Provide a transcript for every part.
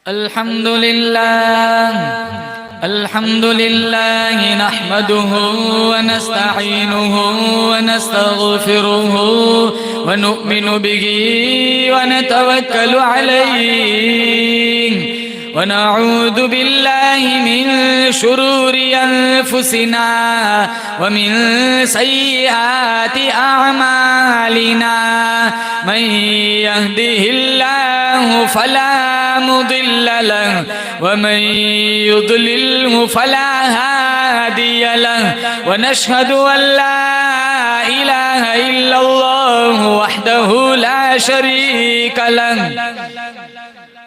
अल्हम्दुलिल्लाह नहमदुहु व नस्तईनुहु व नस्तगफिरुहु व नु'मिनु बिही व नतवक्कलु अलैहि व नऊज़ु बिल्लाहि मिन शुरूरि अनफुसिना व मिन सय्यिआति अअमालिना मन यहदिहिल्लाहु फला मुदिल्ल लहु व मन युद्लिल्हु फला हादिय लहु व नशहदु अन ला इलाहा इल्लल्लाहु वहदहु ला शरीक लहु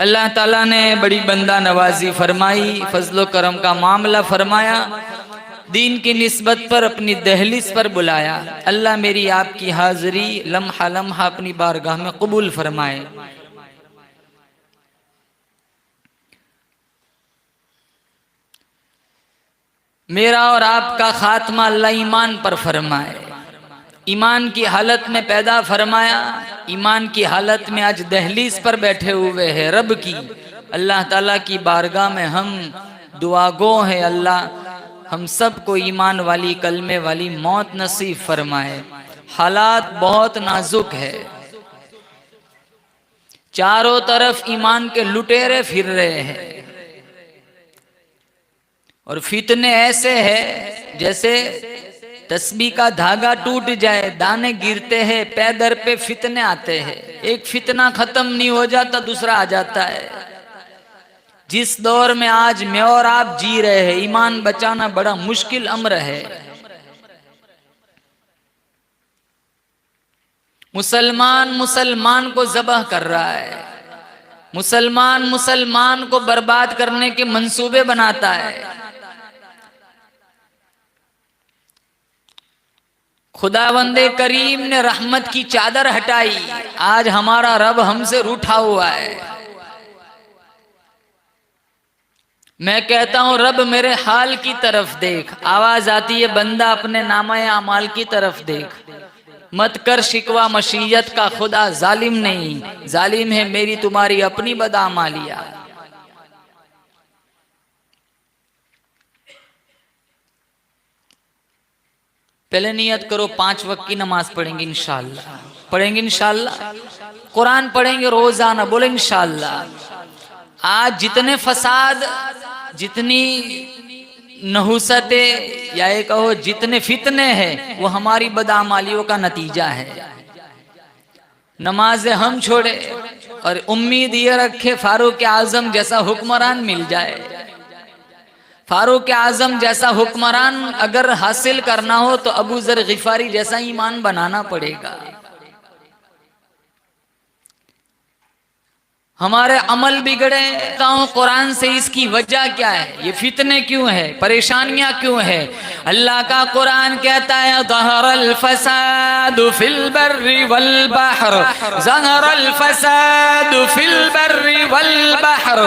अल्लाह ताला ने बड़ी बंदा नवाजी फरमाई, फजलो करम का मामला फरमाया, दीन की निस्बत पर अपनी दहलीज पर बुलाया। अल्लाह मेरी आपकी हाजिरी लम्हा लम्हा अपनी बारगाह में कबूल फरमाए। मेरा और आपका खात्मा अल्लाह ईमान पर फरमाए। ईमान की हालत में पैदा फरमाया, ईमान की हालत में आज दहलीज पर बैठे हुए हैं रब की। अल्लाह ताला की बारगाह में हम दुआगो हैं, अल्लाह हम सबको ईमान वाली कलमे वाली मौत नसीब फरमाए। हालात बहुत नाजुक है, चारों तरफ ईमान के लुटेरे फिर रहे हैं और फितने ऐसे हैं जैसे तस्बीह का धागा टूट जाए, दाने गिरते हैं, पैदर पे फितने आते हैं। एक फितना खत्म नहीं हो जाता दूसरा आ जाता है। जिस दौर में आज मैं और आप जी रहे हैं, ईमान बचाना बड़ा मुश्किल अम्र है। मुसलमान मुसलमान को ज़बह कर रहा है, मुसलमान मुसलमान को बर्बाद करने के मंसूबे बनाता है। खुदावंदे करीम ने रहमत की चादर हटाई, आज हमारा रब हमसे रूठा हुआ है। मैं कहता हूं रब मेरे हाल की तरफ देख। आवाज आती है बंदा अपने नामा अमाल की तरफ देख। मत कर शिकवा मशीयत का, खुदा जालिम नहीं, जालिम है मेरी तुम्हारी अपनी बदआमालिया। पहले नियत करो 5 वक्त की नमाज पढ़ेंगे इंशाअल्लाह, पढ़ेंगे इंशाअल्लाह। कुरान पढ़ेंगे रोजाना, बोले इंशाअल्लाह। आज जितने फसाद, जितनी नहुसते या ये कहो जितने फितने हैं, वो हमारी बदआमालियों का नतीजा है। नमाज हम छोड़े और उम्मीद ये रखे फारूक आजम जैसा हुक्मरान मिल जाए। फारूक आजम जैसा हुक्मरान अगर हासिल करना हो तो अबू जर गिफारी जैसा ईमान बनाना पड़ेगा। हमारे अमल बिगड़े तो कुरान से इसकी वजह क्या है, ये फितने क्यों है, परेशानियां क्यों है। अल्लाह का कुरान कहता है ज़हरल फसादु फिल बर्रि वल बहर, ज़हरल फसादु फिल बर्रि वल बहर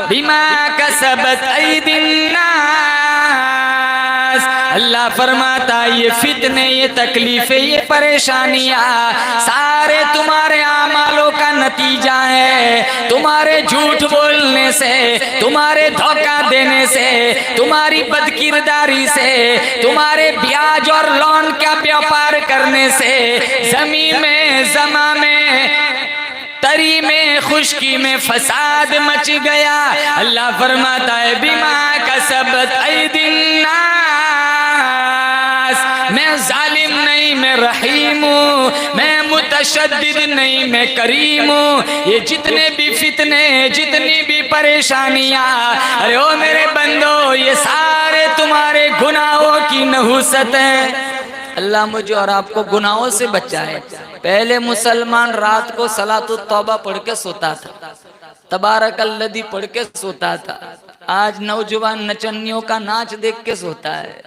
बिमा कसबत ऐदिन नास। अल्लाह फरमाता ये फितने, ये तकलीफें, ये परेशानियां सारे तुम्हारे आमालों का नतीजा है। तुम्हारे झूठ बोलने से, तुम्हारे धोखा देने से, तुम्हारी बदकिरदारी से, तुम्हारे ब्याज और लोन का व्यापार करने से जमीन में, जमा में, तरी में, खुशकी में फसाद मच गया। अल्लाह फरमाता है बिमा कसबत ऐदिन नास, मैं जालिम नहीं, मैं रहीम हूँ, मैं मुतशद्दिद नहीं, मैं करीम हूँ। ये जितने भी फितने, जितनी भी परेशानियां, अरे ओ मेरे बंदो, ये सारे तुम्हारे गुनाहों की नहुसत है। अल्लाह मुझे और आपको गुनाहों से बचाए। पहले मुसलमान रात को सलातुत तौबा पढ़ के सोता था, तबारकल्लज़ी पढ़ के सोता था। आज नौजवान नचनियों का नाच देख के सोता है।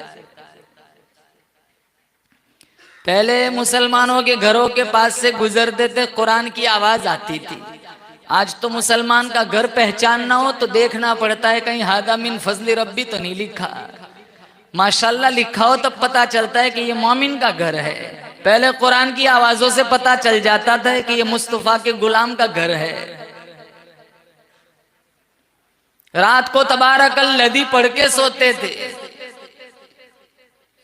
पहले मुसलमानों के घरों के पास से गुजरते थे, कुरान की आवाज आती थी। आज तो मुसलमान का घर पहचानना हो तो देखना पड़ता है कहीं हादा मिन फजली रब्बी तो नहीं लिखा। माशाल्लाह लिखा हो तब पता चलता है कि ये मोमिन का घर है। पहले कुरान की आवाजों से पता चल जाता था कि ये मुस्तफा के गुलाम का घर है। रात को तबारकल्लज़ी पढ़ के सोते थे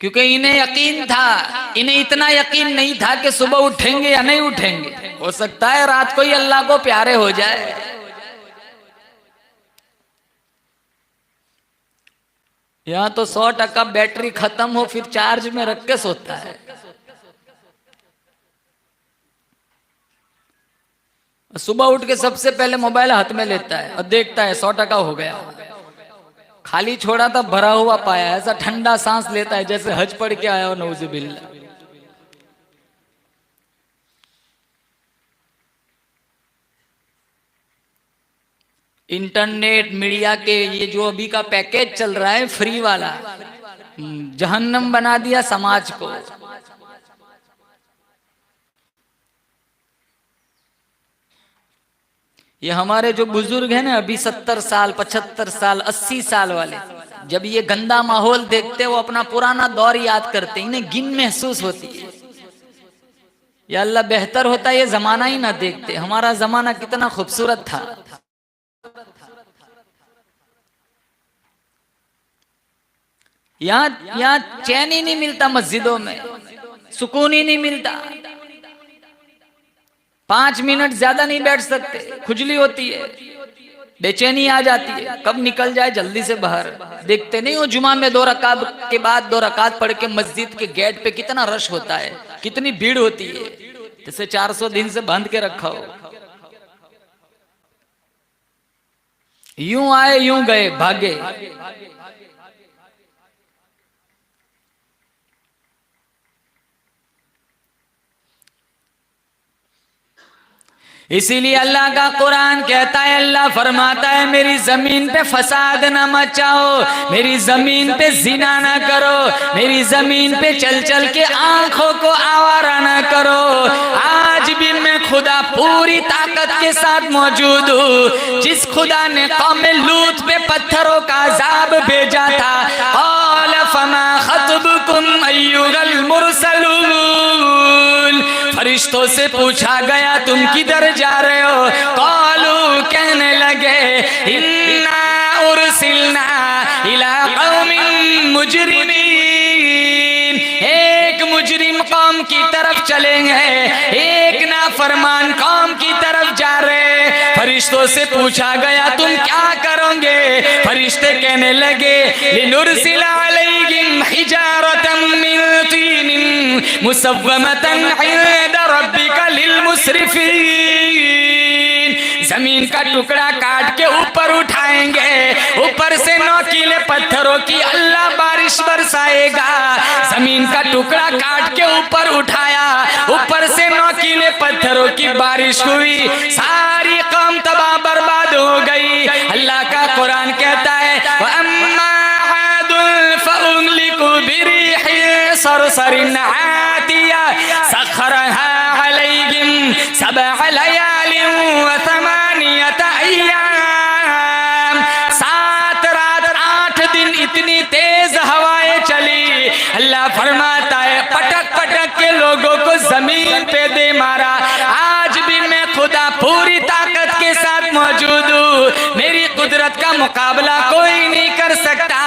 क्योंकि इन्हें यकीन था। इन्हें इतना यकीन नहीं था कि सुबह उठेंगे या नहीं उठेंगे, हो सकता है रात को ही अल्लाह को प्यारे हो जाए। यहाँ तो 100% बैटरी खत्म हो फिर चार्ज में रख के सोता है। सुबह उठ के सबसे पहले मोबाइल हाथ में लेता है और देखता है 100% हो गया। खाली छोड़ा था भरा हुआ पाया, ऐसा ठंडा सांस लेता है जैसे हज पढ़ के आया हो, नऊजुबिल्लाह। इंटरनेट मीडिया के ये जो अभी का पैकेज चल रहा है फ्री वाला, जहन्नम बना दिया समाज को। ये हमारे जो बुजुर्ग हैं ना, अभी 70 साल 75 साल 80 साल वाले, जब ये गंदा माहौल देखते वो अपना पुराना दौर याद करते, इन्हें गिन महसूस होती है, या अल्लाह बेहतर होता ये जमाना ही ना देखते, हमारा जमाना कितना खूबसूरत था। यहाँ चैन ही नहीं मिलता, मस्जिदों में सुकून ही नहीं मिलता, 5 मिनट ज्यादा नहीं बैठ सकते, खुजली होती है, बेचैनी आ जाती है, कब निकल जाए जल्दी से बाहर। देखते नहीं हो जुमा में 2 रकात के बाद 2 रकात पढ़ के मस्जिद के गेट पे कितना रश होता है, कितनी भीड़ होती है, जैसे 400 दिन से बंद के रखा हो। यूं आए यूं गए, भागे। इसीलिए अल्लाह का कुरान कहता है, अल्लाह फरमाता है मेरी जमीन पे फसाद ना मचाओ, मेरी जमीन पे जिना ना करो, मेरी जमीन पे चल चल के आंखों को आवारा ना करो। आज भी मैं खुदा पूरी ताकत के साथ मौजूद हूँ, जिस खुदा ने कौम लूत पे पत्थरों का अजाब भेजा था। क़ाल फमा खतबुकुम अय्युहल मुरसलून, फरिश्तों से पूछा गया तुम किधर जा रहे हो? कालू, कहने लगे, इन्ना उरसिलना इला कौमिन मुजरिमीन, एक मुजरिम कौम की तरफ चलेंगे, एक नाफरमान कौम की तरफ जा रहे। फरिश्तों से पूछा गया तुम क्या करोगे? फरिश्ते कहने लगे, लिनुरसिला अलैहिम हिजारतम मिन तीनिन मुसव्वमतन इंदा रब्बिका लिलमुस्रिफीन, जमीन का टुकड़ा काट के ऊपर उठाएंगे, ऊपर से नोकीले पत्थरों की अल्लाह बारिश बरसाएगा। जमीन का टुकड़ा काट के ऊपर उठाया, ऊपर से नोकीले पत्थरों की बारिश हुई, सारी कौम तबाह बर्बाद हो गई। अल्लाह का कुरान कहता है, वअम्मा आदुल फउहलिकू बिरिहिन सरसरिन आतिया सखरहा अलैहिम सबअ लयालिन व थमानियत अय्याम, 7 रात 8 दिन इतनी तेज हवाएं चली। अल्लाह फरमाता है पटक पटक के लोगों को जमीन पे दे मारा। आज भी मैं खुदा पूरी ताकत के साथ मौजूद हूँ, मेरी कुदरत का मुकाबला कोई नहीं कर सकता।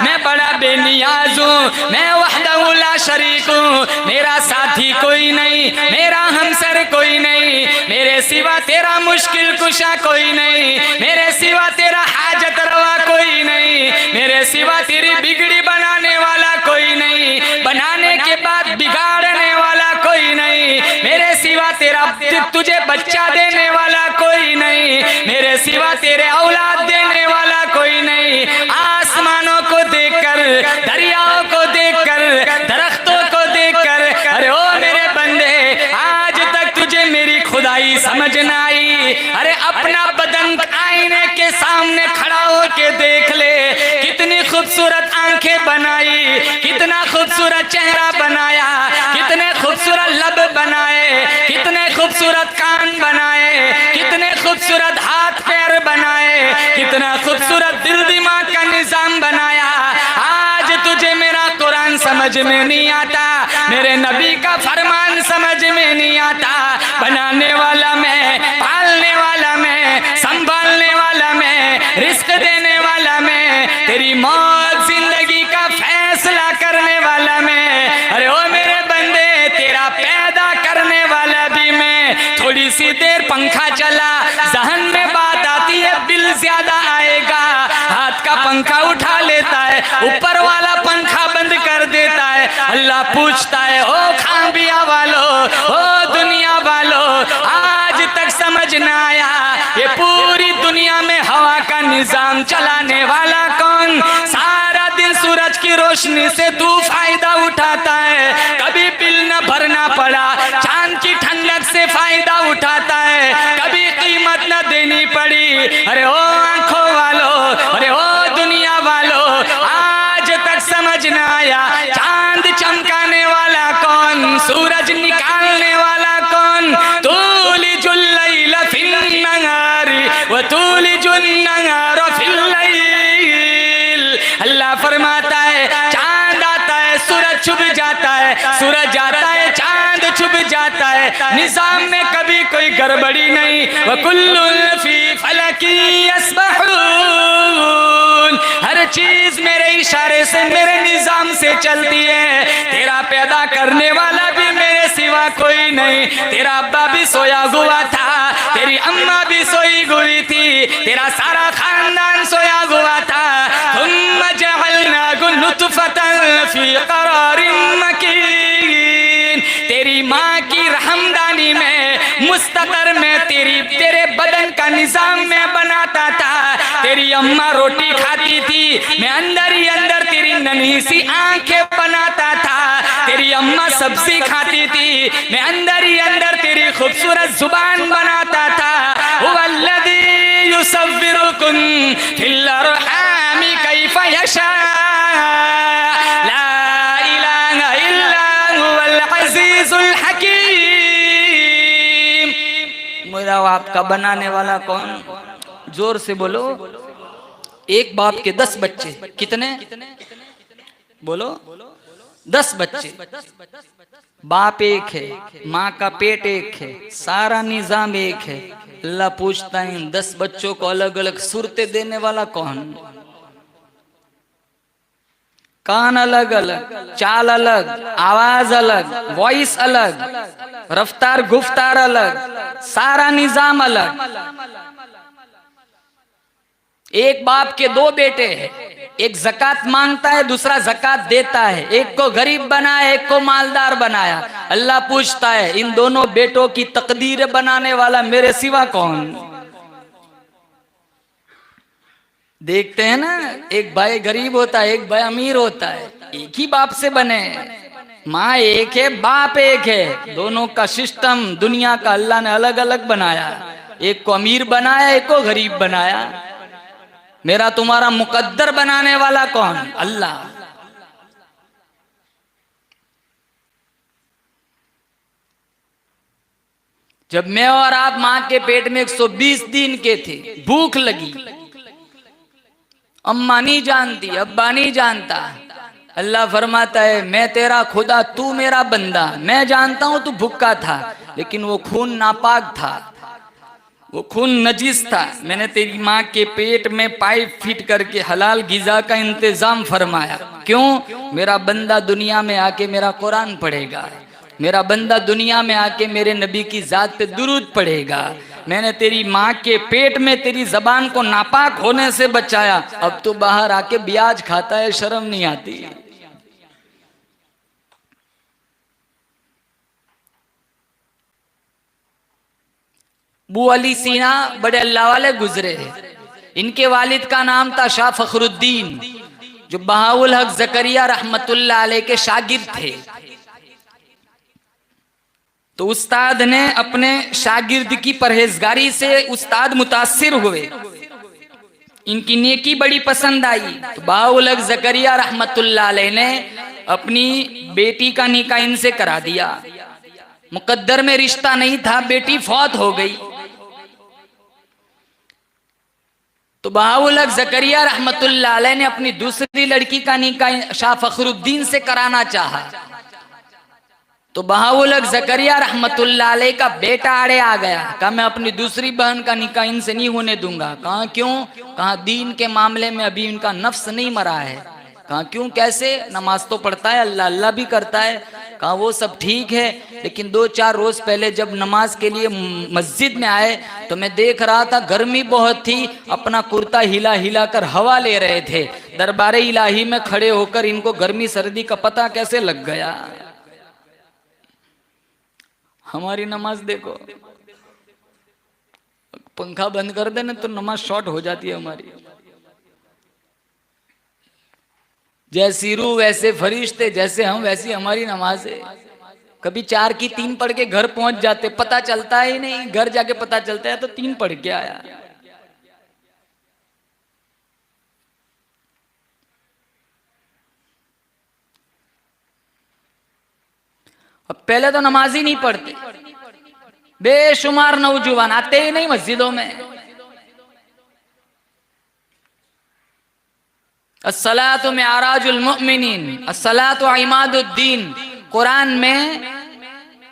मैं बड़ा बेनियाज हूँ, मैं वहदहू ला शरीक हूँ, मेरा साथी कोई नहीं, मेरा हमसर कोई नहीं, मेरे सिवा तेरा मुश्किल कुशा कोई नहीं, मेरे सिवा तेरा हाजत रवा कोई नहीं, मेरे सिवा तेरी बिगड़ी बनाने वाला कोई नहीं, बनाने के बाद बिगाड़ने वाला कोई नहीं, मेरे सिवा तेरा तुझे बच्चा देने वाला कोई नहीं, मेरे सिवा तेरे औलाद देने वाला कोई नहीं। आसमानों को देखकर, दरियाओं को देखकर, दरख्तों को देखकर, अरे ओ मेरे बंदे, आज तक तुझे मेरी खुदाई समझ न आई? अरे अपना बदन आईने के सामने खड़ा होके देख ले, कितनी खूबसूरत आंखें बनाई, कितना खूबसूरत चेहरा बनाया, कितने खूबसूरत लब बनाए, कितने खूबसूरत कान बनाए, कितने खूबसूरत हाथ पैर बनाए, कितना खूबसूरत दिल दिमाग का निजाम बनाया। आज तुझे मेरा कुरान समझ में नहीं आता, मेरे नबी का फरमान समझ में नहीं आता। बनाने वाला मैं, पालने वाला मैं, संभालने वाला मैं, रिस्क देने वाला मैं, तेरी मौत जिंदगी का फैसला करने वाला मैं। अरे ओ मेरे बंदे, तेरा पैदा करने वाला भी मैं। थोड़ी सी देर पंखा चला, जहन में बात आती है बिल ज्यादा आएगा, हाथ का पंखा उठा लेता है, ऊपर वाला पंखा बंद कर देता है। अल्लाह पूछता है, ओ खांबिया वालो, ओ दुनिया वालो, आज तक समझ ना आया ये पूरी दुनिया में हवा का निजाम चलाने वाला कौन? सारा दिन सूरज की रोशनी से तू फायदा उठाता है, कभी बिल न भरना पड़ा, चांद की ठंडक से फायदा उठाता है, कभी कीमत न देनी पड़ी। अरे ओ वतूलिजुन नहार फिल लैल। अल्लाह फरमाता है चांद आता है सूरज छुप जाता है, सूरज जाता है चांद छुप जाता है, निजाम में कभी कोई गड़बड़ी नहीं। वकुल्लुन फी फलकी यस्बहून, हर चीज मेरे इशारे से मेरे निजाम से चलती है। तेरा पैदा करने वाला भी मेरे सिवा कोई नहीं। तेरा अब्बा भी सोया हुआ था, तेरी अम्मा भी सोई हुई थी, तेरा सारा खानदान सोया हुआ था। थुम्मा जअलनाहु नुतफतन फी क़रारिन मकीन, तेरी माँ की रहमदानी में मुस्तकर में तेरे बदन का निजाम में बनाता था। तेरी अम्मा रोटी खाती थी, मैं अंदर ही अंदर तेरी नन्ही सी आंखें बनाता था। तेरी अम्मा सब्जी खाती थी, मैं अंदर ही अंदर तेरी खूबसूरत जुबान बनाता था। हुवल्लज़ी युसव्विरुकुम फिल अरहामि कैफ़ यशा, ला इलाहा इल्ला हुवल अज़ीज़ुल हकीम। मेरा आपका बनाने वाला कौन? जोर से बोलो। एक बाप के 10 बच्चे, कितने? बोलो 10 बच्चे। बाप एक है, माँ का पेट एक है, सारा निजाम एक है। अल्लाह पूछता है इन 10 बच्चों को अलग अलग सूरतें देने वाला कौन? कान अलग अलग, चाल अलग, आवाज अलग, वॉइस अलग, रफ्तार गुफ्तार अलग, सारा निजाम अलग। एक बाप के 2 बेटे हैं, एक ज़कात मांगता है, दूसरा ज़कात देता है। एक को गरीब बनाया, एक को मालदार बनाया। अल्लाह पूछता है इन दोनों बेटों की तकदीर बनाने वाला मेरे सिवा कौन? देखते हैं ना, एक भाई गरीब होता है, एक भाई अमीर होता है, एक ही बाप से बने, माँ एक है बाप एक है, दोनों का सिस्टम दुनिया का अल्लाह ने अलग अलग बनाया। एक को अमीर बनाया, एक को गरीब बनाया। मेरा तुम्हारा मुकद्दर बनाने वाला कौन? अल्लाह। जब मैं और आप मां के पेट में 120 दिन के थे, भूख लगी, अम्मा नहीं जानती, अब्बा नहीं जानता, अल्लाह फरमाता है मैं तेरा खुदा, तू मेरा बंदा। मैं जानता हूं तू भूखा था, लेकिन वो खून नापाक था, वो खून नजीस था। मैंने तेरी माँ के पेट में पाइप फिट करके हलाल गिजा का इंतजाम फरमाया। क्यों? मेरा बंदा दुनिया में आके मेरा कुरान पढ़ेगा, मेरा बंदा दुनिया में आके मेरे नबी की जात पे दुरूद पढ़ेगा। मैंने तेरी माँ के पेट में तेरी जबान को नापाक होने से बचाया। अब तो बाहर आके ब्याज खाता है, शर्म नहीं आती। बू अली सीना बड़े अल्लाह वाले गुजरे हैं। इनके वालिद का नाम था शाह फखरुद्दीन, जो बहाउल हक जकरिया रहमतुल्लाह अलैह के शागिर्द थे। तो उस्ताद ने अपने शागिर्द की परहेजगारी से उस्ताद मुतासिर हुए, इनकी नेकी बड़ी पसंद आई। तो बहाउल हक जकरिया रहमतुल्लाह अलैह ने अपनी बेटी का निकाह इनसे करा दिया। मुकद्दर में रिश्ता नहीं था, बेटी फौत हो गई। तो बहाउल हक जकरिया रहमतुल्लाह अलैह ने अपनी दूसरी लड़की का निकाह शाह फखरुद्दीन से कराना चाहा। तो बहाउल हक जकरिया रहमतुल्लाह अलैह का बेटा आड़े आ गया, कहा मैं अपनी दूसरी बहन का निकाह इनसे नहीं होने दूंगा। कहा क्यों? कहा दीन के मामले में अभी इनका नफ्स नहीं मरा है। कहा क्यों, कैसे? नमाज तो पढ़ता है, अल्लाह अल्लाह भी करता है। कहा वो सब ठीक है, लेकिन 2-4 रोज पहले जब नमाज के लिए मस्जिद में आए तो मैं देख रहा था गर्मी बहुत थी, अपना कुर्ता हिला हिला कर हवा ले रहे थे। दरबारे इलाही में खड़े होकर इनको गर्मी सर्दी का पता कैसे लग गया? हमारी नमाज देखो, पंखा बंद कर देना तो नमाज शॉर्ट हो जाती है हमारी। जैसी रूह वैसे फरिश्ते, जैसे हम वैसी हमारी नमाज है। कभी 4 की 3 पढ़ के घर पहुंच जाते, पता चलता ही नहीं, घर जाके पता चलता है तो 3 पढ़ के आया। अब पहले तो नमाज ही नहीं पढ़ते, बेशुमार नौजवान आते ही नहीं मस्जिदों में। अस्सलातु मिअराजुल मुमिनीन, अस्सलातु इमादुद्दीन। कुरान में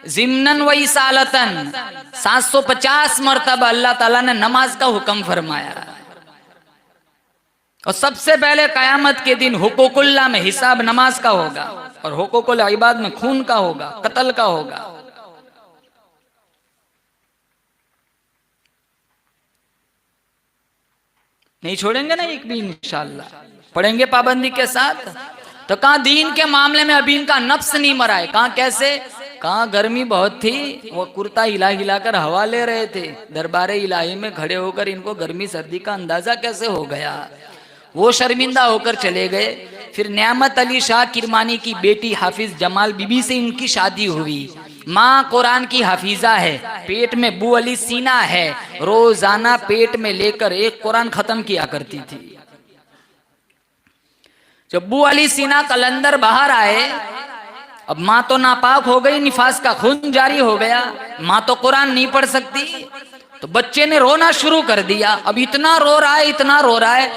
जिम्नन व इसालतन 750 मरतबा अल्लाह ताला ने नमाज का हुक्म फरमाया। और सबसे पहले कयामत के दिन हुकूकुल्लाह में हिसाब नमाज का होगा, और हुकूकुल इबाद में खून का होगा, कत्ल का होगा। नहीं छोड़ेंगे ना एक भी, इंशाअल्लाह पढ़ेंगे पाबंदी के साथ। तो कहाँ दीन के मामले में अभी इनका नफ्स नहीं मरा है। कहाँ कैसे, कहाँ गर्मी बहुत थी, वो कुर्ता हिला हिला कर हवा ले रहे थे। दरबारे इलाही में खड़े होकर इनको गर्मी सर्दी का अंदाजा कैसे हो गया, वो शर्मिंदा होकर चले गए। फिर नियामत अली शाह किरमानी की बेटी हाफिज जमाल बीबी से इनकी शादी हुई। माँ कुरान की हाफिजा है, पेट में बू अली सीना है, रोजाना पेट में लेकर एक कुरान खत्म किया करती थी। जब बू अली सीना कलंदर बाहर आए, अब माँ तो नापाक हो गई, निफास का खून जारी हो गया, माँ तो कुरान नहीं पढ़ सकती। तो बच्चे ने रोना शुरू कर दिया। अब इतना रो रहा है, इतना रो रहा है,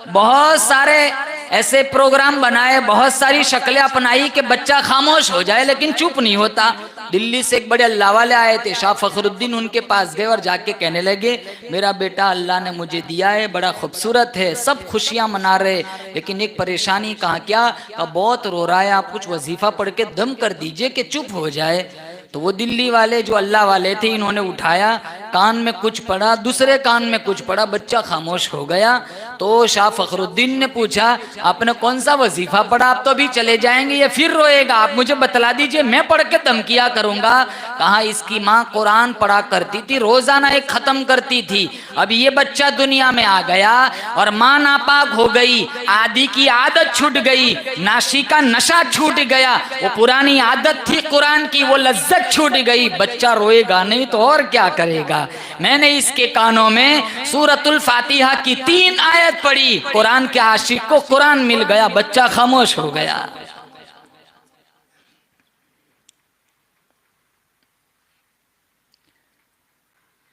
बहुत सारे ऐसे प्रोग्राम बनाए, बहुत सारी शक्लें अपनाई कि बच्चा खामोश हो जाए, लेकिन चुप नहीं होता। दिल्ली से एक बड़े अल्लाह वाले आए थे, शाह फखरुद्दीन, उनके पास गए और जाके कहने लगे, मेरा बेटा अल्लाह ने मुझे दिया है, बड़ा खूबसूरत है, सब खुशियां मना रहे, लेकिन एक परेशानी। कहा क्या? बहुत रो रहा है, आप कुछ वजीफा पढ़ के दम कर दीजिए कि चुप हो जाए। तो वो दिल्ली वाले जो अल्लाह वाले थे, इन्होंने उठाया, कान में कुछ पढ़ा, दूसरे कान में कुछ पढ़ा, बच्चा खामोश हो गया। तो शाह फखरुद्दीन ने पूछा, आपने कौन सा वजीफा पढ़ा? आप तो अभी चले जाएंगे, ये फिर रोएगा, आप मुझे बतला दीजिए, मैं पढ़ के दम किया करूंगा। कहा इसकी माँ कुरान पढ़ा करती थी, रोजाना एक खत्म करती थी। अब ये बच्चा दुनिया में आ गया और माँ नापाक हो गई, आदि की आदत छूट गई, नाशी का नशा छूट गया, वो पुरानी आदत थी कुरान की, वो लज्जत छूट गई। बच्चा रोएगा नहीं तो और क्या करेगा। मैंने इसके कानों में सूरतुल फातिहा की 3 आयत पढ़ी, कुरान के आशिक को कुरान मिल गया, बच्चा खामोश हो गया।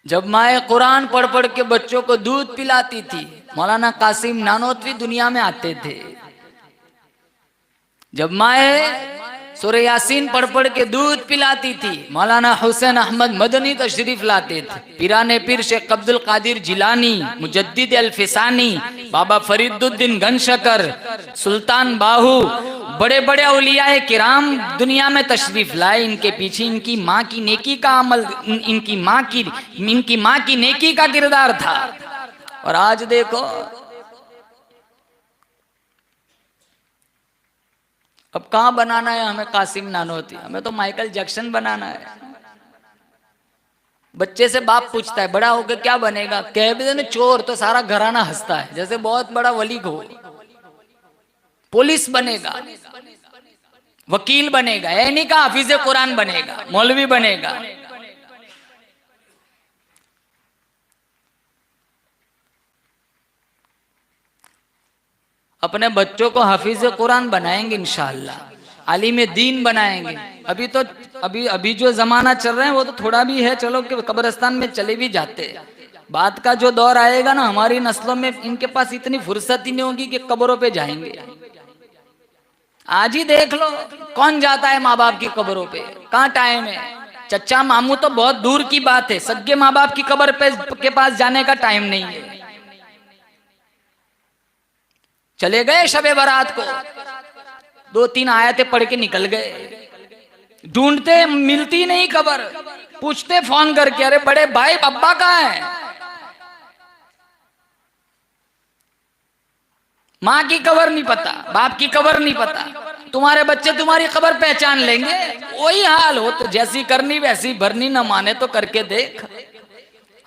जब माए कुरान पढ़ पढ़ के बच्चों को दूध पिलाती थी, मौलाना कासिम नानोतवी दुनिया में आते थे। जब माए सूरह यासीन पढ़ पढ़ के दूध पिलाती थी, मौलाना हुसैन अहमद मदनी तशरीफ लाते थे। पीराने पीर शेख अब्दुल कादिर जिलानी, मुजद्दिद अल-फिसानी, बाबा फरीदुद्दीन गनशकर, सुल्तान बाहू, बड़े बड़े औलियाए किराम दुनिया में तशरीफ लाए। इनके पीछे इनकी माँ की नेकी का अमल, इनकी माँ की नेकी का किरदार था। और आज देखो, अब कहाँ बनाना है हमें कासिम नानोती, हमें तो माइकल जैक्सन बनाना है। बच्चे से बाप पूछता है, बड़ा होकर क्या बनेगा? कह भी देने चोर, तो सारा घराना हंसता है, जैसे बहुत बड़ा वली हो। पुलिस बनेगा, वकील बनेगा, ये नहीं कहा हाफिज कुरान बनेगा, मौलवी बनेगा। अपने बच्चों को हाफिज कुरान बनाएंगे इंशाअल्लाह, आलिम दीन बनाएंगे। अभी जो जमाना चल रहा है वो तो थोड़ा भी है, चलो कि कब्रिस्तान में चले भी जाते। बाद का जो दौर आएगा ना, हमारी नस्लों में इनके पास इतनी फुर्सत ही नहीं होगी कि कब्रों पे जाएंगे। आज ही देख लो कौन जाता है माँ बाप की कब्रों पे, कहाँ टाइम है। चचा मामू तो बहुत दूर की बात है, सगे माँ बाप की कब्र पे के पास जाने का टाइम नहीं है। चले गए शबे बारात को, 2-3 आयतें पढ़ के निकल गए, ढूंढते मिलती नहीं कब्र, पूछते फोन करके, अरे बड़े भाई पप्पा कहाँ है? माँ की कब्र नहीं पता, बाप की कब्र नहीं पता। तुम्हारे बच्चे तुम्हारी कब्र पहचान लेंगे, वही हाल हो तो जैसी करनी वैसी भरनी, न माने तो करके देख।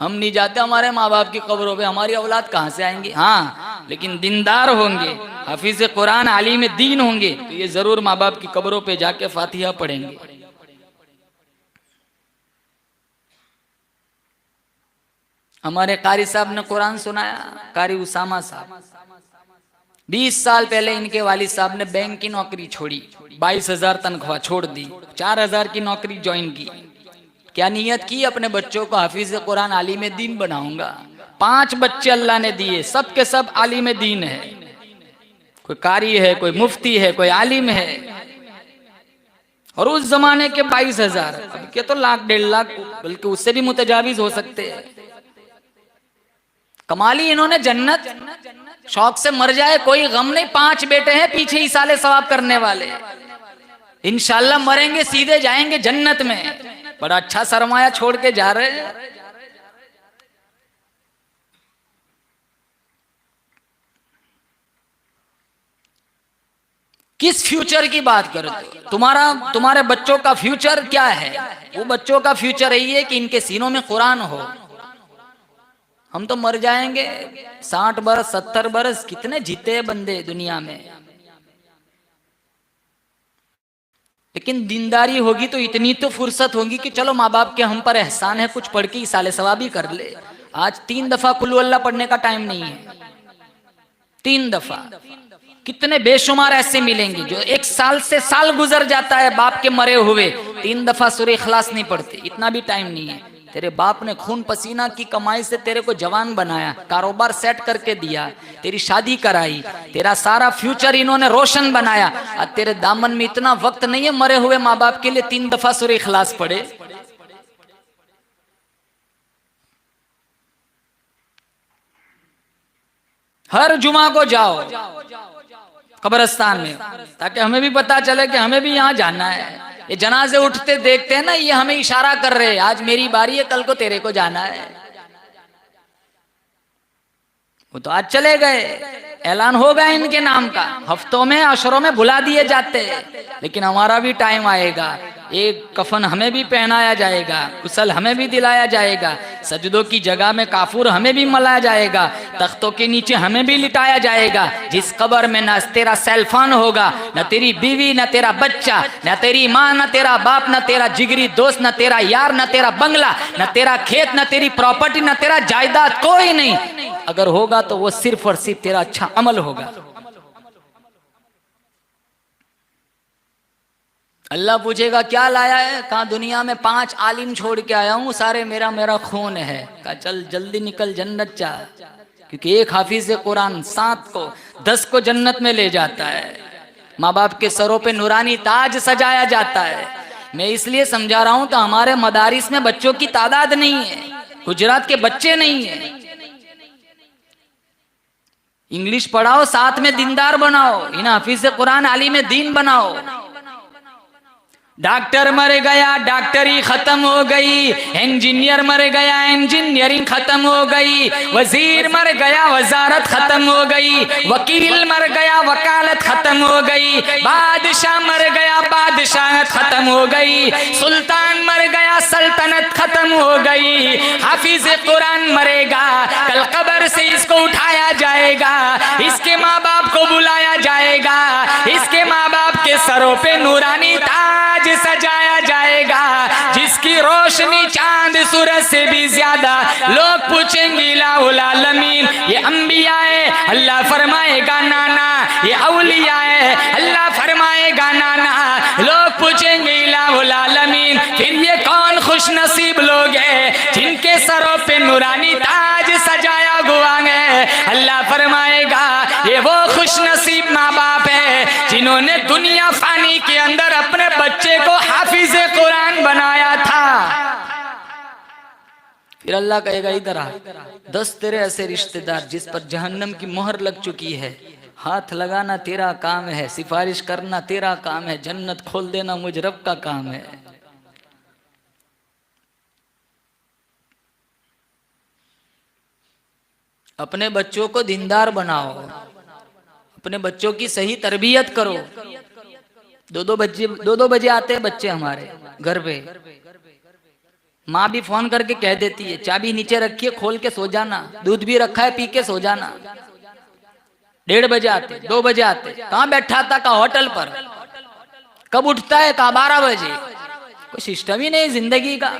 हम नहीं जाते हमारे माँ बाप की कब्रों पे, हमारी औलाद कहाँ से आएंगी? हाँ, लेकिन दीनदार होंगे, हाफिज कुरान, आलिम दीन होंगे, तो ये जरूर माँ बाप की कब्रों पे जाके फातिहा पढ़ेंगे। हमारे कारी साहब ने कुरान सुनाया, कारी उसामा साहब। 20 साल पहले इनके वालिद साहब ने बैंक की नौकरी छोड़ी, 22,000 तनख्वाह छोड़ दी, 4,000 की नौकरी ज्वाइन की। क्या नियत की? अपने बच्चों को हाफिज कुरान, आलिम दीन बनाऊंगा। 5 बच्चे अल्लाह ने दिए, सब के सब आलिम दीन है। कोई कारी है, कोई मुफ्ती है, कोई आलिम है। और उस जमाने के 22,000, अब के तो लाख 1.5 लाख, बल्कि उससे भी मुतजाविज हो सकते हैं। कमाली इन्होंने जन्नत, शौक से मर जाए कोई गम नहीं। 5 बेटे हैं पीछे ही साले सवाब करने वाले, इंशाल्लाह मरेंगे सीधे जाएंगे जन्नत में। बड़ा अच्छा सरमाया छोड़ के जा रहे हैं। किस फ्यूचर की बात करते हो? तुम्हारे बच्चों का फ्यूचर क्या है? वो बच्चों का फ्यूचर यही है कि इनके सीनों में कुरान हो। हम तो मर जाएंगे 60 बरस 70 बरस, कितने जीते बंदे दुनिया में। लेकिन दीनदारी होगी तो इतनी तो फुर्सत होगी कि चलो माँ बाप के हम पर एहसान है, कुछ पढ़ के ही साले सवाबी कर ले। आज 3 दफा कुल्लू अल्लाह पढ़ने का टाइम नहीं है, 3 दफा। कितने बेशुमार ऐसे मिलेंगे जो 1 साल से साल गुजर जाता है बाप के मरे हुए, 3 दफा सूरह इखलास नहीं पढ़ते। इतना भी टाइम नहीं है। तेरे बाप ने खून पसीना की कमाई से तेरे को जवान बनाया, कारोबार सेट करके दिया, तेरी शादी कराई, तेरा सारा फ्यूचर इन्होंने रोशन बनाया। और तेरे दामन में इतना वक्त नहीं है मरे हुए माँ बाप के लिए 3 दफा सूरह इखलास पढ़े। हर जुमा को जाओ कब्रिस्तान में, ताकि हमें भी पता चले कि हमें भी यहाँ जाना है। ये जनाजे उठते देखते हैं ना, ये हमें इशारा कर रहे हैं आज मेरी बारी है, कल को तेरे को जाना है। वो तो आज चले गए, ऐलान हो गया इनके नाम का, हफ्तों में अशरों में बुला दिए जाते हैं। लेकिन हमारा भी टाइम आएगा, एक कफन हमें भी पहनाया जाएगा, कुसल हमें भी दिलाया जाएगा, सजदों की जगह में काफूर हमें भी मलाया जाएगा, तख्तों के नीचे हमें भी लिटाया जाएगा। जिस कब्र में न तेरा सेल्फान होगा, न तेरी बीवी, न तेरा बच्चा, न तेरी माँ, न तेरा बाप, न तेरा जिगरी दोस्त, न तेरा यार, न तेरा बंगला, न तेरा खेत, न तेरी प्रॉपर्टी, न तेरा जायदाद, कोई नहीं। अगर होगा तो वो सिर्फ और सिर्फ तेरा अच्छा अमल होगा। अल्लाह पूछेगा क्या लाया है? कहा दुनिया में 5 आलिम छोड़ के आया हूं, सारे मेरा खून है। कहा चल जल्दी निकल, जन्नत जा। क्योंकि एक हाफिज कुरान 7 को 10 को जन्नत में ले जाता है। माँ बाप के सरों पे नूरानी ताज सजाया जाता है। मैं इसलिए समझा रहा हूं कि हमारे मदारिस में बच्चों की तादाद नहीं है, गुजरात के बच्चे नहीं है। इंग्लिश पढ़ाओ, साथ में दीनदार बनाओ, इन हाफिज कुरान आलिम दीन बनाओ। डॉक्टर मर गया, डॉक्टरी खत्म हो गई। इंजीनियर मर गया, इंजीनियरिंग खत्म हो गई। वजीर मर गया, वजारत खत्म हो गई। वकील मर गया, वकालत खत्म हो गई। बादशाह मर गया, बादशाहत खत्म हो गई। सुल्तान मर गया, सल्तनत खत्म हो गई। हाफिज कुरान मरेगा, कल कब्र से इसको उठाया जाएगा, इसके माँ बाप को बुलाया जाएगा, इसके माँ बाप के सरों पे नूरानी ताज सजाया जाएगा, जिसकी रोशनी चांद सूरज से भी ज्यादा। लोग पूछेंगे इलाहुल आलमीन, ये अंबिया है? अल्लाह फरमाएगा नाना। ये औलिया है? अल्लाह फरमाएगा नाना। लोग पूछेंगे इलाहुल आलमीन, फिर ये कौन खुश नसीब लोग हैं जिनके सरों पे नूरानी ताज सजाया हुआ है? अल्लाह फरमाएगा ये वो खुश नसीब माँ बाप है जिन्होंने दुनिया फानी के अंदर अपने बच्चे को हाफिज कुरान बनाया था। फिर अल्लाह कहेगा इधर आ, 10 तेरे ऐसे रिश्तेदार जिस पर जहन्नम की मोहर लग चुकी है, हाथ लगाना तेरा काम है, सिफारिश करना तेरा काम है, जन्नत खोल देना मुझ रब का काम है। अपने बच्चों को दीनदार बनाओ, अपने बच्चों की सही तरबियत करो। 2-2 बजे आते हैं बच्चे हमारे घर पे, माँ भी फोन करके कह देती है चाबी नीचे रखिए, खोल के सो जाना, दूध भी रखा है पी के सो जाना। 1:30 बजे आते, 2 बजे आते, कहाँ बैठा था? कहाँ होटल पर। कब उठता है? कहाँ 12 बजे। कोई सिस्टम ही नहीं जिंदगी का।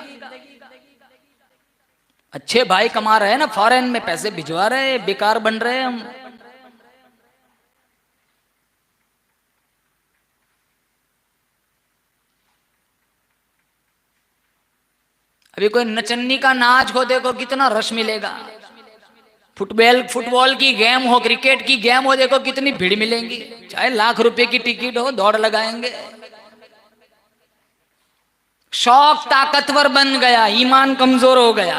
अच्छे भाई कमा रहे हैं ना, फॉरेन में पैसे भिजवा रहे हैं, बेकार बन रहे हैं हम। अभी कोई नचन्नी का नाच हो देखो, कितना रश मिलेगा। फुटबॉल की गेम हो, क्रिकेट की गेम हो, देखो कितनी भीड़ मिलेंगी, चाहे लाख रुपए की टिकट हो, दौड़ लगाएंगे। शौक ताकतवर बन गया, ईमान कमजोर हो गया।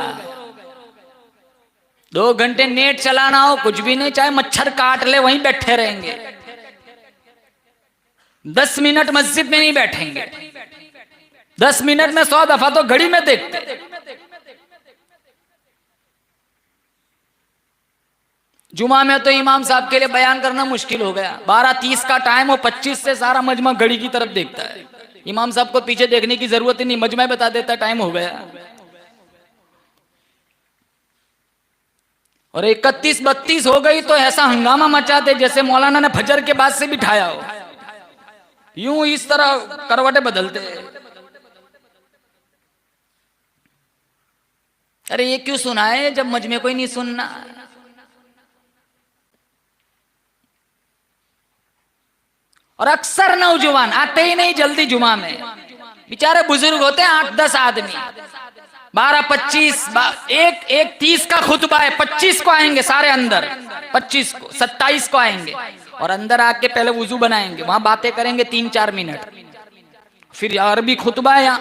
2 घंटे नेट चलाना हो, कुछ भी नहीं, चाहे मच्छर काट ले वहीं बैठे रहेंगे। 10 मिनट मस्जिद में नहीं बैठेंगे, 10 मिनट में 100 दफा तो घड़ी में देखते। जुमा में तो इमाम साहब के लिए बयान करना मुश्किल हो गया। 12:30 का टाइम हो, 25 से सारा मजमा घड़ी की तरफ देखता है। इमाम साहब को पीछे देखने की जरूरत ही नहीं, मजमा बता देता टाइम हो गया। और 31-32 हो गई तो ऐसा हंगामा मचाते जैसे मौलाना ने फजर के बाद से बिठाया हो, यूं इस तरह करवटें बदलते। अरे ये क्यों सुनाए जब मजमे को ही नहीं सुनना। और अक्सर नौजवान आते ही नहीं जल्दी जुमा में, बेचारे बुजुर्ग होते हैं 8-10 आदमी, 12-25, एक 30 का खुतबा है, 25 को आएंगे सारे अंदर, 25 को 27 को आएंगे और अंदर आके पहले वुजू बनाएंगे, वहां बातें करेंगे 3-4 मिनट, फिर अरबी खुतबा है,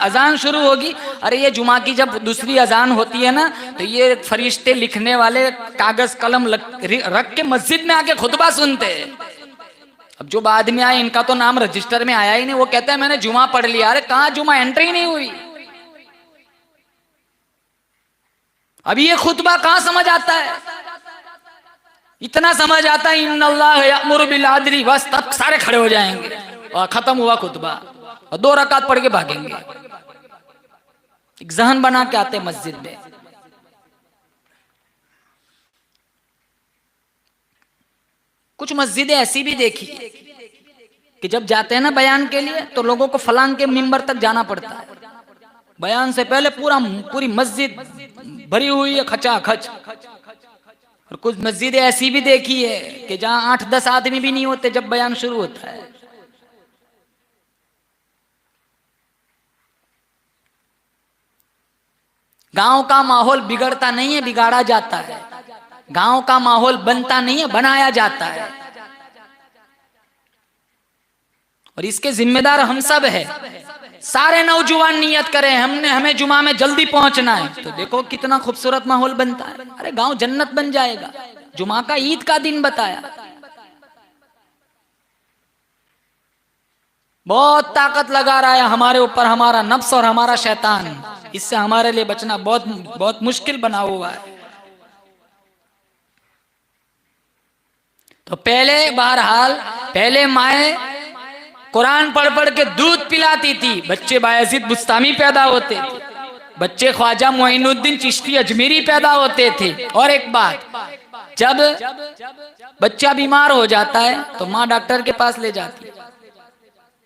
अजान शुरू होगी। अरे ये जुमा की जब दूसरी अजान होती है ना, तो ये फरिश्ते लिखने वाले कागज कलम रख के मस्जिद में आके खुतबा सुनते हैं। अब जो बाद में आए इनका तो नाम रजिस्टर में आया ही नहीं, वो कहते हैं मैंने जुमा पढ़ लिया। अरे कहां जुमा, एंट्री नहीं हुई। अभी ये खुतबा कहां समझ आता है, इतना समझ आता है इन्नल्लाह यअमुरु बिल अदली, बस तब सारे खड़े हो जाएंगे और खत्म हुआ खुतबा और 2 रकात पढ़ के भागेंगे। एक जहन बना के आते मस्जिद में। कुछ मस्जिदें ऐसी भी देखी कि जब जाते हैं ना बयान के लिए तो लोगों को फलांग के मिंबर तक जाना पड़ता है। बयान से पहले पूरी मस्जिद भरी हुई है खचाखच। और कुछ मस्जिदें ऐसी भी देखी है कि जहां 8-10 आदमी भी नहीं होते जब बयान शुरू होता है। गांव का माहौल बिगड़ता नहीं है, बिगाड़ा जाता है। गांव का माहौल बनता नहीं है, बनाया जाता है। और इसके जिम्मेदार हम सब है। सारे नौजवान नियत करें हमें जुमा में जल्दी पहुंचना है, तो देखो कितना खूबसूरत माहौल बनता है। अरे गांव जन्नत बन जाएगा। जुमा का ईद का दिन बताया। बहुत ताकत लगा रहा है हमारे ऊपर हमारा नफ्स और हमारा शैतान। इससे हमारे लिए बचना बहुत बहुत मुश्किल बना हुआ है। तो पहले माए कुरान पढ़ पढ़ के दूध पिलाती थी, बच्चे बायजीद बुस्तामी पैदा होते थे, बच्चे ख्वाजा मोइनुद्दीन चिश्ती अजमेरी पैदा होते थे। और एक बात, जब बच्चा बीमार हो जाता है तो माँ डॉक्टर के पास ले जाती है,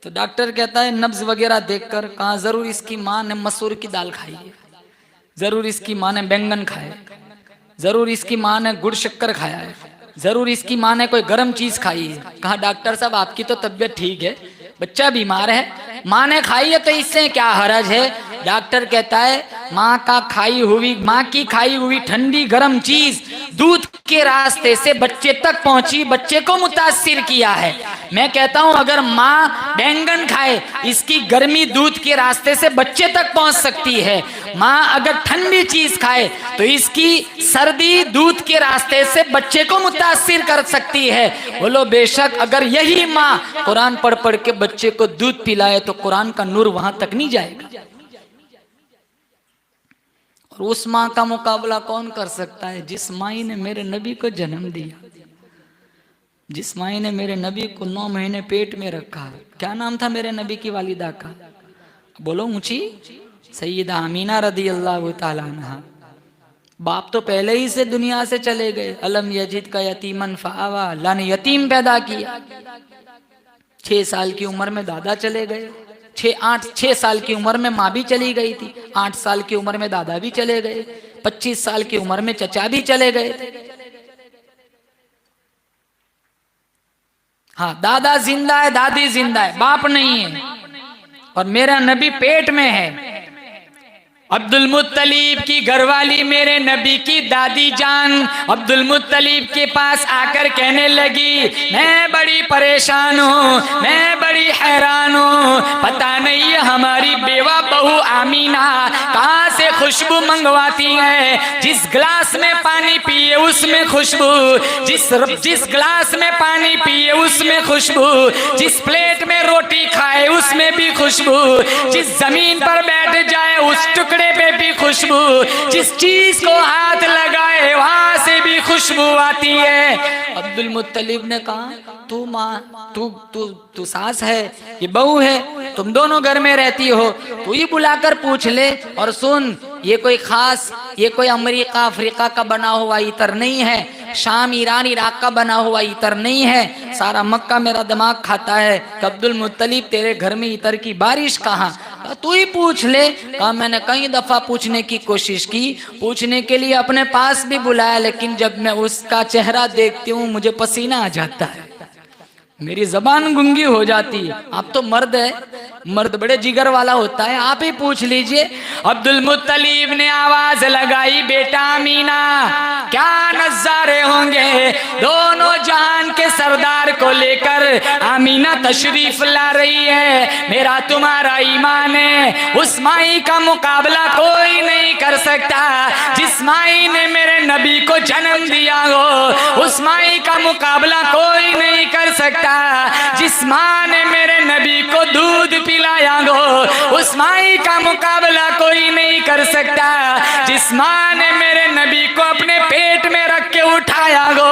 तो डॉक्टर कहता है नब्ज वगैरह देखकर, कहा जरूर इसकी माँ ने मसूर की दाल खाई है, जरूर इसकी माँ ने बैंगन खाए, जरूर इसकी माँ ने गुड़ शक्कर खाया है, जरूर इसकी माँ ने कोई गर्म चीज खाई है। कहा डॉक्टर साहब आपकी तो तबीयत ठीक है, बच्चा बीमार है, माँ ने खाई है तो इससे क्या हरज है। डॉक्टर कहता है माँ की खाई हुई ठंडी गर्म चीज दूध के रास्ते से बच्चे तक पहुंची, बच्चे को मुतासिर किया है। मैं कहता हूं अगर माँ बैंगन खाए, इसकी गर्मी दूध के रास्ते से बच्चे तक पहुंच सकती है। माँ अगर ठंडी चीज खाए तो इसकी सर्दी दूध के रास्ते से बच्चे को मुतासिर कर सकती है। बोलो बेशक अगर यही माँ कुरान पढ़ पढ़ के बच्चे को दूध पिलाए तो कुरान का नूर वहां तक नहीं जाएगा। और उस माँ का मुकाबला कौन कर सकता है जिस माई ने मेरे नबी को जन्म दिया, जिस माई ने मेरे नबी को 9 महीने पेट में रखा। क्या नाम था मेरे नबी की वालिदा का? बोलो ऊंची, सैयदा अमीना रदी अल्लाह ताला अन्हा। बाप तो पहले ही से दुनिया से चले गए। अलम यजिद का यतीमन फावा, अल्लाह ने यतीम पैदा किया। 6 साल की उम्र में दादा चले गए, 6 साल की उम्र में माँ भी चली गई थी, 8 साल की उम्र में दादा भी चले गए, 25 साल की उम्र में चचा भी चले गए थे। हाँ, दादा जिंदा है, दादी जिंदा है, बाप नहीं है। और मेरा नबी पेट में है, अब्दुल मुत्तलीब की घरवाली मेरे नबी की दादी जान अब्दुल मुत्तलीब के पास आकर कहने लगी, मैं बड़ी परेशान हूँ, मैं बड़ी हैरान हूँ, पता नहीं हमारी बेवा बहू आमीना कहाँ से खुशबू मंगवाती है। जिस गिलास में पानी पिए उसमें खुशबू, जिस गिलास में पानी पिए उसमें खुशबू, जिस प्लेट में रोटी खाए उसमें भी खुशबू, जिस जमीन पर बैठ जाए उस टुकड़े पे भी खुशबू, जिस चीज को हाथ लगाए वहां से भी खुशबू आती है। अब्दुल मुत्तलिब ने कहा, तू माँ तू सास है, ये बहू है, तुम दोनों घर में रहती हो, तू ही बुलाकर पूछ ले। और सुन, ये कोई खास, ये कोई अमेरिका अफ्रीका का बना हुआ इतर नहीं है, शाम ईरान इराक का बना हुआ इतर नहीं है, सारा मक्का मेरा दिमाग खाता है। अब्दुल मुत्तलिब तेरे घर में इतर की बारिश कहाँ, तू ही पूछ ले। कहा मैंने कई दफा पूछने की कोशिश की, पूछने के लिए अपने पास भी बुलाया, लेकिन जब मैं उसका चेहरा देखती हूँ मुझे पसीना आ जाता है, मेरी जबान गुंगी हो जाती है। आप तो मर्द है, मर्द बड़े जिगर वाला होता है, आप ही पूछ लीजिए। अब्दुल मुत्तलीब ने आवाज लगाई, बेटा अमीना, क्या नजारे होंगे, दोनों जहान के सरदार को लेकर अमीना तशरीफ ला रही है। मेरा तुम्हारा ईमान है, उस माई का मुकाबला कोई नहीं कर सकता। जिस माई ने मेरे नबी को जन्म दिया हो, उस माई का मुकाबला कोई नहीं कर सकता। जिस माँ ने मेरे नबी को दूध पिलाया हो, उस माई का मुकाबला कोई नहीं कर सकता। जिस माँ ने मेरे नबी को अपने पेट में रख के उठाया हो।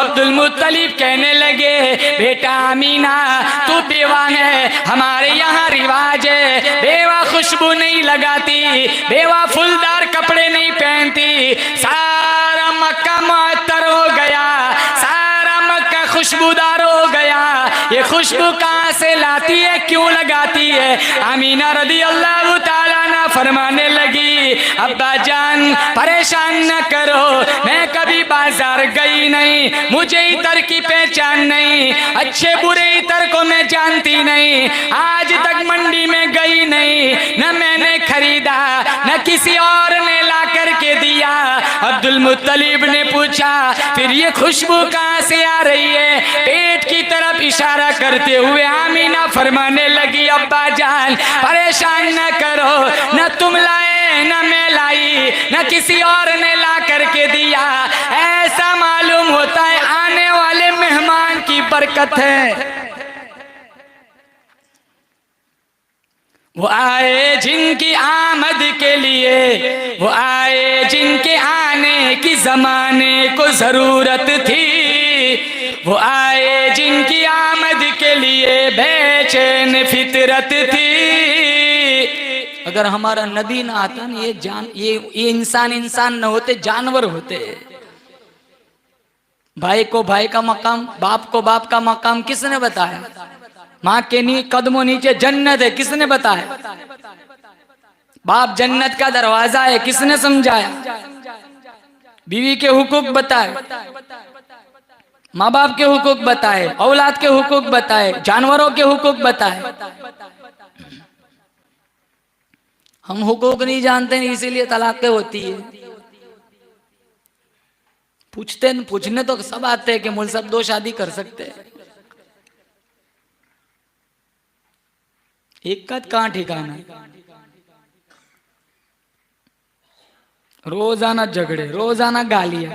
अब्दुल मुत्तलिब कहने लगे, बेटा अमीना, तू बेवा है, हमारे यहाँ रिवाज है, बेवा खुशबू नहीं लगाती, बेवा फूलदार कपड़े नहीं पहनती। सारा मक्का मुअत्तर हो गया, सारा मक्का खुशबूदार हो गया। ये खुशबू कहाँ से लाती है, क्यों लगाती है? अमीना रदी अल्लाह ताला ना फरमाने लगी, अब्बा जान परेशान न करो, मैं कभी बाजार गई नहीं, मुझे इतर की पहचान नहीं, अच्छे बुरे इतर को मैं जानती नहीं, आज तक मंडी में गई नहीं, न मैंने खरीदा, न किसी और ने ला करके दिया। अब्दुल मुत्तलिब ने पूछा, फिर ये खुशबू कहाँ से आ रही है? पेट की तरफ इशारा करते हुए आमीना फरमाने लगी, अब्बा जान परेशान न करो, न तुम लाए, न मैं लाई, न किसी और ने ला करके दिया, ऐसा मालूम होता है आने वाले मेहमान की बरकत है। वो आए जिनकी आमद के लिए, वो आए जिनके आने की जमाने को जरूरत थी, वो आए जिनकी आमद के लिए बेचैन फितरत थी। अगर हमारा नबी ना आता ना, ये इंसान न होते, जानवर होते। भाई को भाई का मकाम, बाप को बाप का मकाम किसने बताया? माँ के कदमों नीचे जन्नत है, किसने बताया? बाप जन्नत का दरवाजा है, किसने समझाया? बीवी के हुकूक बताए, माँ बाप के हुकूक बताए, औलाद के हुकूक बताए, जानवरों के हुकूक बताए। हम हुकूक नहीं जानते, इसीलिए तलाक़ें होती है। पूछने तो सब आते हैं कि मुझ सब 2 शादी कर सकते हैं, एक का कहाँ ठिकाना है? रोजाना झगड़े, रोजाना गालियां।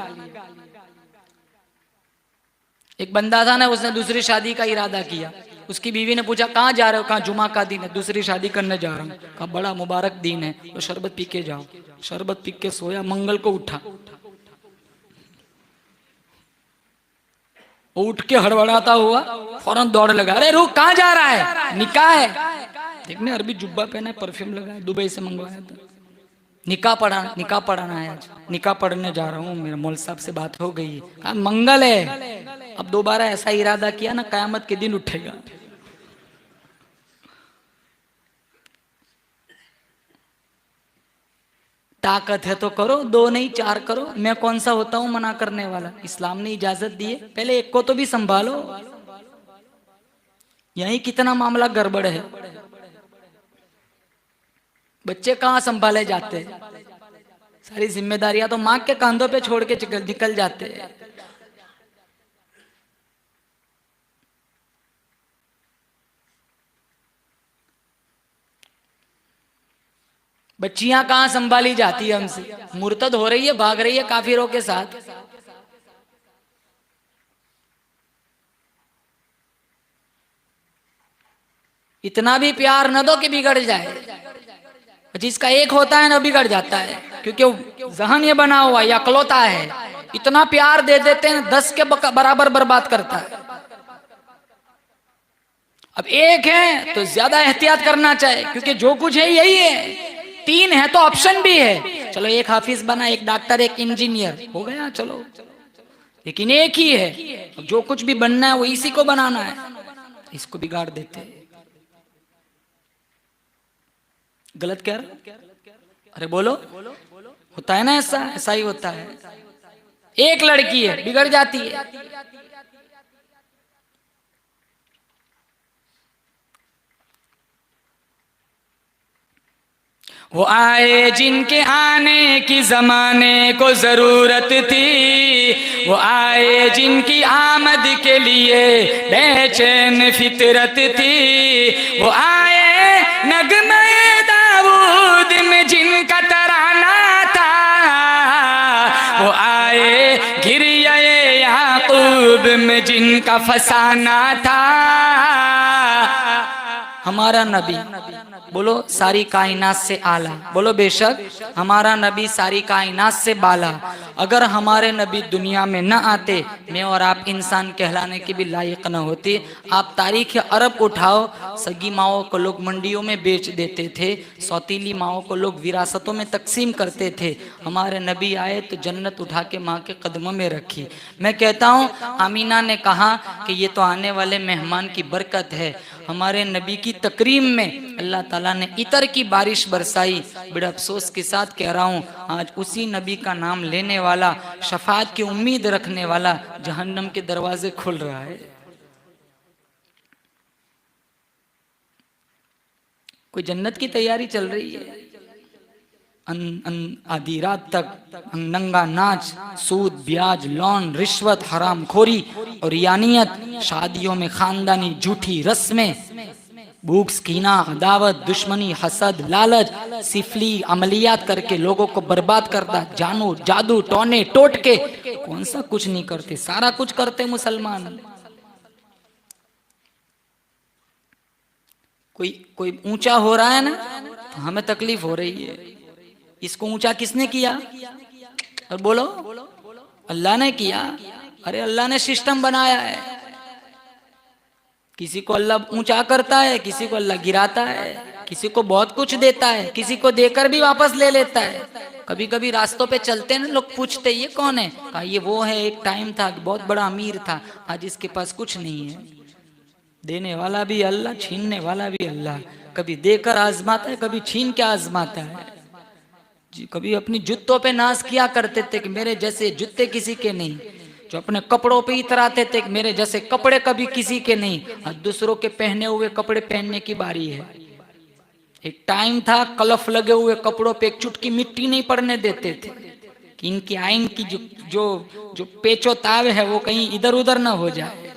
एक बंदा था ना, उसने दूसरी शादी का इरादा किया। उसकी बीवी ने पूछा, कहाँ जा रहे हो? कहाँ? जुमा का दिन है, दूसरी शादी करने जा रहा हूँ। कहा बड़ा मुबारक दिन है, तो शरबत पी के जाओ। शरबत पी के सोया, मंगल को उठा, उठ के हड़बड़ाता हुआ फौरन दौड़ लगा, अरे रुक, कहाँ जा रहा है? निकाह है। देखने अरबी जुब्बा पहना है, परफ्यूम लगाया, दुबई से मंगवाया था। निकाह पढ़ाना है आज, निकाह पढ़ने जा रहा हूँ, मेरे मौलवी साहब से बात हो गई है। कहा मंगल है, अब दोबारा ऐसा इरादा किया ना, कयामत के दिन उठेगा। ताकत है तो करो, 2 नहीं 4 करो, मैं कौन सा होता हूँ मना करने वाला? इस्लाम ने इजाजत दी है, पहले एक को तो भी संभालो। यही कितना मामला गड़बड़ है। बच्चे कहाँ संभाले जाते हैं? सारी जिम्मेदारियां तो माँ के कंधों पे छोड़ के निकल जाते हैं। बच्चियां कहाँ संभाली जाती है हमसे? मुर्तद हो रही है, भाग रही है काफिरों के साथ। इतना भी प्यार न दो कि बिगड़ जाए। जिसका एक होता है ना बिगड़ जाता है, क्योंकि जहन ये बना हुआ या अकलौता है। इतना प्यार दे देते हैं 10 के बराबर बर्बाद करता है। अब एक है तो ज्यादा एहतियात करना चाहिए, क्योंकि जो कुछ है यही है। 3 है तो ऑप्शन भी है। चलो एक हाफिज बना, एक डॉक्टर, एक इंजीनियर, हो गया चलो। लेकिन एक ही है, जो कुछ भी बनना है वो इसी को बनाना है, इसको बिगाड़ देते हैं। गलत कह रहा? अरे बोलो, होता है ना ऐसा? ऐसा ही होता है। एक लड़की है बिगड़ जाती है। वो आए जिनके आने की जमाने को जरूरत थी, वो आए जिनकी आमद के लिए बेचैन फितरत थी, वो आए नगमे दाऊद में जिनका तराना था, वो आए गिरिये याकूब में जिनका फसाना था। हमारा नबी, बोलो सारी कायनात से आला, बोलो बेशक हमारा नबी सारी कायनात से बाला। अगर हमारे नबी दुनिया में न आते, मैं और आप इंसान कहलाने के भी लायक न होते। आप तारीख अरब उठाओ, सगी माओं को लोग मंडियों में बेच देते थे, सौतीली माओं को लोग विरासतों में तकसीम करते थे। हमारे नबी आए तो जन्नत उठा के माँ के कदमों में रखी। मैं कहता हूँ आमीना ने कहा कि ये तो आने वाले मेहमान की बरकत है। हमारे नबी की तकरीम में अल्लाह ताला ने इतर की बारिश बरसाई। बड़े अफसोस के साथ कह रहा हूँ, आज उसी नबी का नाम लेने वाला, शफाअत की उम्मीद रखने वाला, जहन्नम के दरवाजे खुल रहा है। कोई जन्नत की तैयारी चल रही है। आधी रात तक नंगा नाच, सूद, ब्याज, लॉन, रिश्वत, हराम खोरी और यानियत, शादियों में खानदानी झूठी रस्में, भूख, कीना, अदावत, दुश्मनी, हसद, लालच, सिफली अमलियात करके लोगों को बर्बाद करता। जानू, जादू, टोने, टोटके, कौन सा कुछ नहीं करते, सारा कुछ करते मुसलमान। कोई ऊंचा हो रहा है ना, तो हमें तकलीफ हो रही है। इसको ऊंचा किसने किया? और बोलो, अल्लाह ने किया। अरे अल्लाह ने सिस्टम बनाया है। किसी को अल्लाह ऊंचा करता है, किसी को अल्लाह गिराता है, किसी को बहुत कुछ देता है, किसी को देकर भी वापस ले लेता है। कभी कभी रास्तों पे चलते हैं ना, लोग पूछते ये कौन है? कहा ये वो है, एक टाइम था बहुत बड़ा अमीर था, आज इसके पास कुछ नहीं है। देने वाला भी अल्लाह, छीनने वाला भी अल्लाह। कभी देकर आजमाता है, कभी छीन के आजमाता है। जी, कभी अपनी जूतों पे नाज किया करते थे कि मेरे जैसे जूते किसी के नहीं। जो अपने कपड़ों पे इतराते थे कि मेरे जैसे कपड़े कभी किसी के नहीं। और दूसरों के पहने हुए कपड़े पहनने की बारी है। एक टाइम था कलफ लगे हुए कपड़ों पे एक चुटकी मिट्टी नहीं पड़ने देते थे कि इनकी आइन की जो पेचो ताव है वो कहीं इधर उधर ना हो जाए,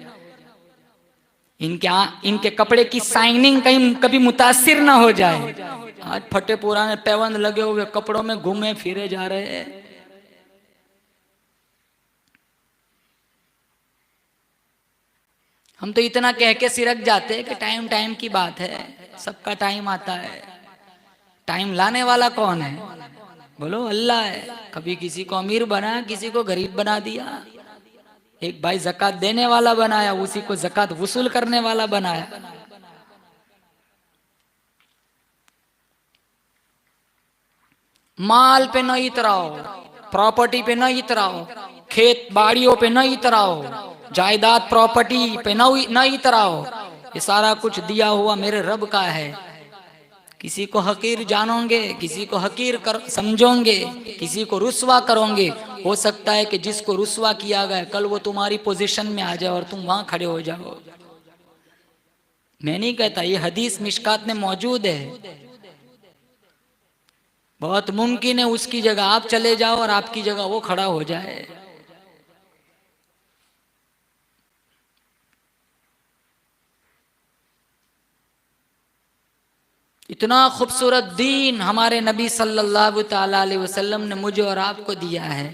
इनके कपड़े की साइनिंग कहीं कभी मुतासिर ना हो जाए। आज फटे पुराने पैबंद लगे हुए कपड़ों में घूमे फिरे जा रहे हैं। हम तो इतना कह के सिरक जाते हैं कि टाइम टाइम की बात है, सबका टाइम आता है। टाइम लाने वाला कौन है? बोलो अल्लाह है। कभी किसी को अमीर बनाया, किसी को गरीब बना दिया। एक भाई ज़कात देने वाला बनाया, उसी को ज़कात वसूल करने वाला बनाया। माल पे न इतराओ, प्रॉपर्टी पे न इतराओ, खेत बाड़ियों पे न इतराओ, जायदाद प्रॉपर्टी पे न इतराओ। ये सारा कुछ दिया हुआ मेरे रब का है। किसी को हकीर जानोगे, किसी को हकीर समझोगे, किसी को रुस्वा करोगे। हो सकता है कि जिसको रुस्वा किया गया कल वो तुम्हारी पोजीशन में आ जाए और तुम वहां खड़े हो जाओ। मैं नहीं कहता, ये हदीस मिशकात में मौजूद है। बहुत मुमकिन है उसकी जगह आप चले जाओ और आपकी जगह वो खड़ा हो जाए। इतना खूबसूरत दीन हमारे नबी सल्लल्लाहु ताला अलैहि वसल्लम ने मुझे और आपको दिया है।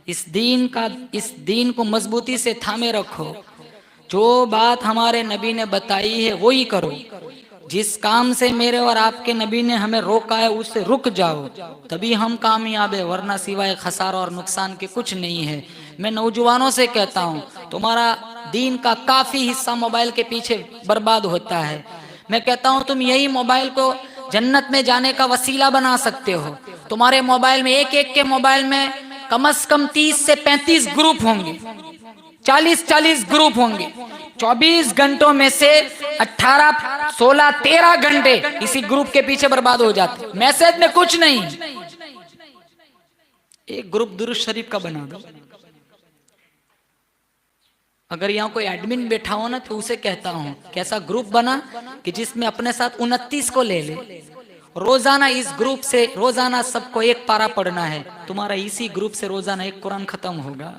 इस दीन को मजबूती से थामे रखो। जो बात हमारे नबी ने बताई है वो ही करो। जिस काम से मेरे और आपके नबी ने हमें रोका है उससे रुक जाओ, तभी हम कामयाब है, वरना सिवाय खसारा और नुकसान के कुछ नहीं है। मैं नौजवानों से कहता हूँ तुम्हारा दीन का काफी हिस्सा मोबाइल के पीछे बर्बाद होता है। मैं कहता हूँ तुम यही मोबाइल को जन्नत में जाने का वसीला बना सकते हो। तुम्हारे मोबाइल में एक एक के मोबाइल में कम से कम 30 से 35 ग्रुप होंगे, 40-40 ग्रुप होंगे। 24 घंटों में से 18, 16, 13 घंटे इसी ग्रुप के पीछे बर्बाद हो जाते। मैसेज में कुछ नहीं, एक ग्रुप दुरूद शरीफ का बना दो। अगर यहाँ कोई एडमिन बैठा हो ना तो उसे कहता हूँ कैसा ग्रुप बना कि जिसमें अपने साथ 29 को ले ले। रोजाना इस ग्रुप से रोजाना सबको एक पारा पढ़ना है। तुम्हारा इसी ग्रुप से रोजाना एक कुरान खत्म होगा।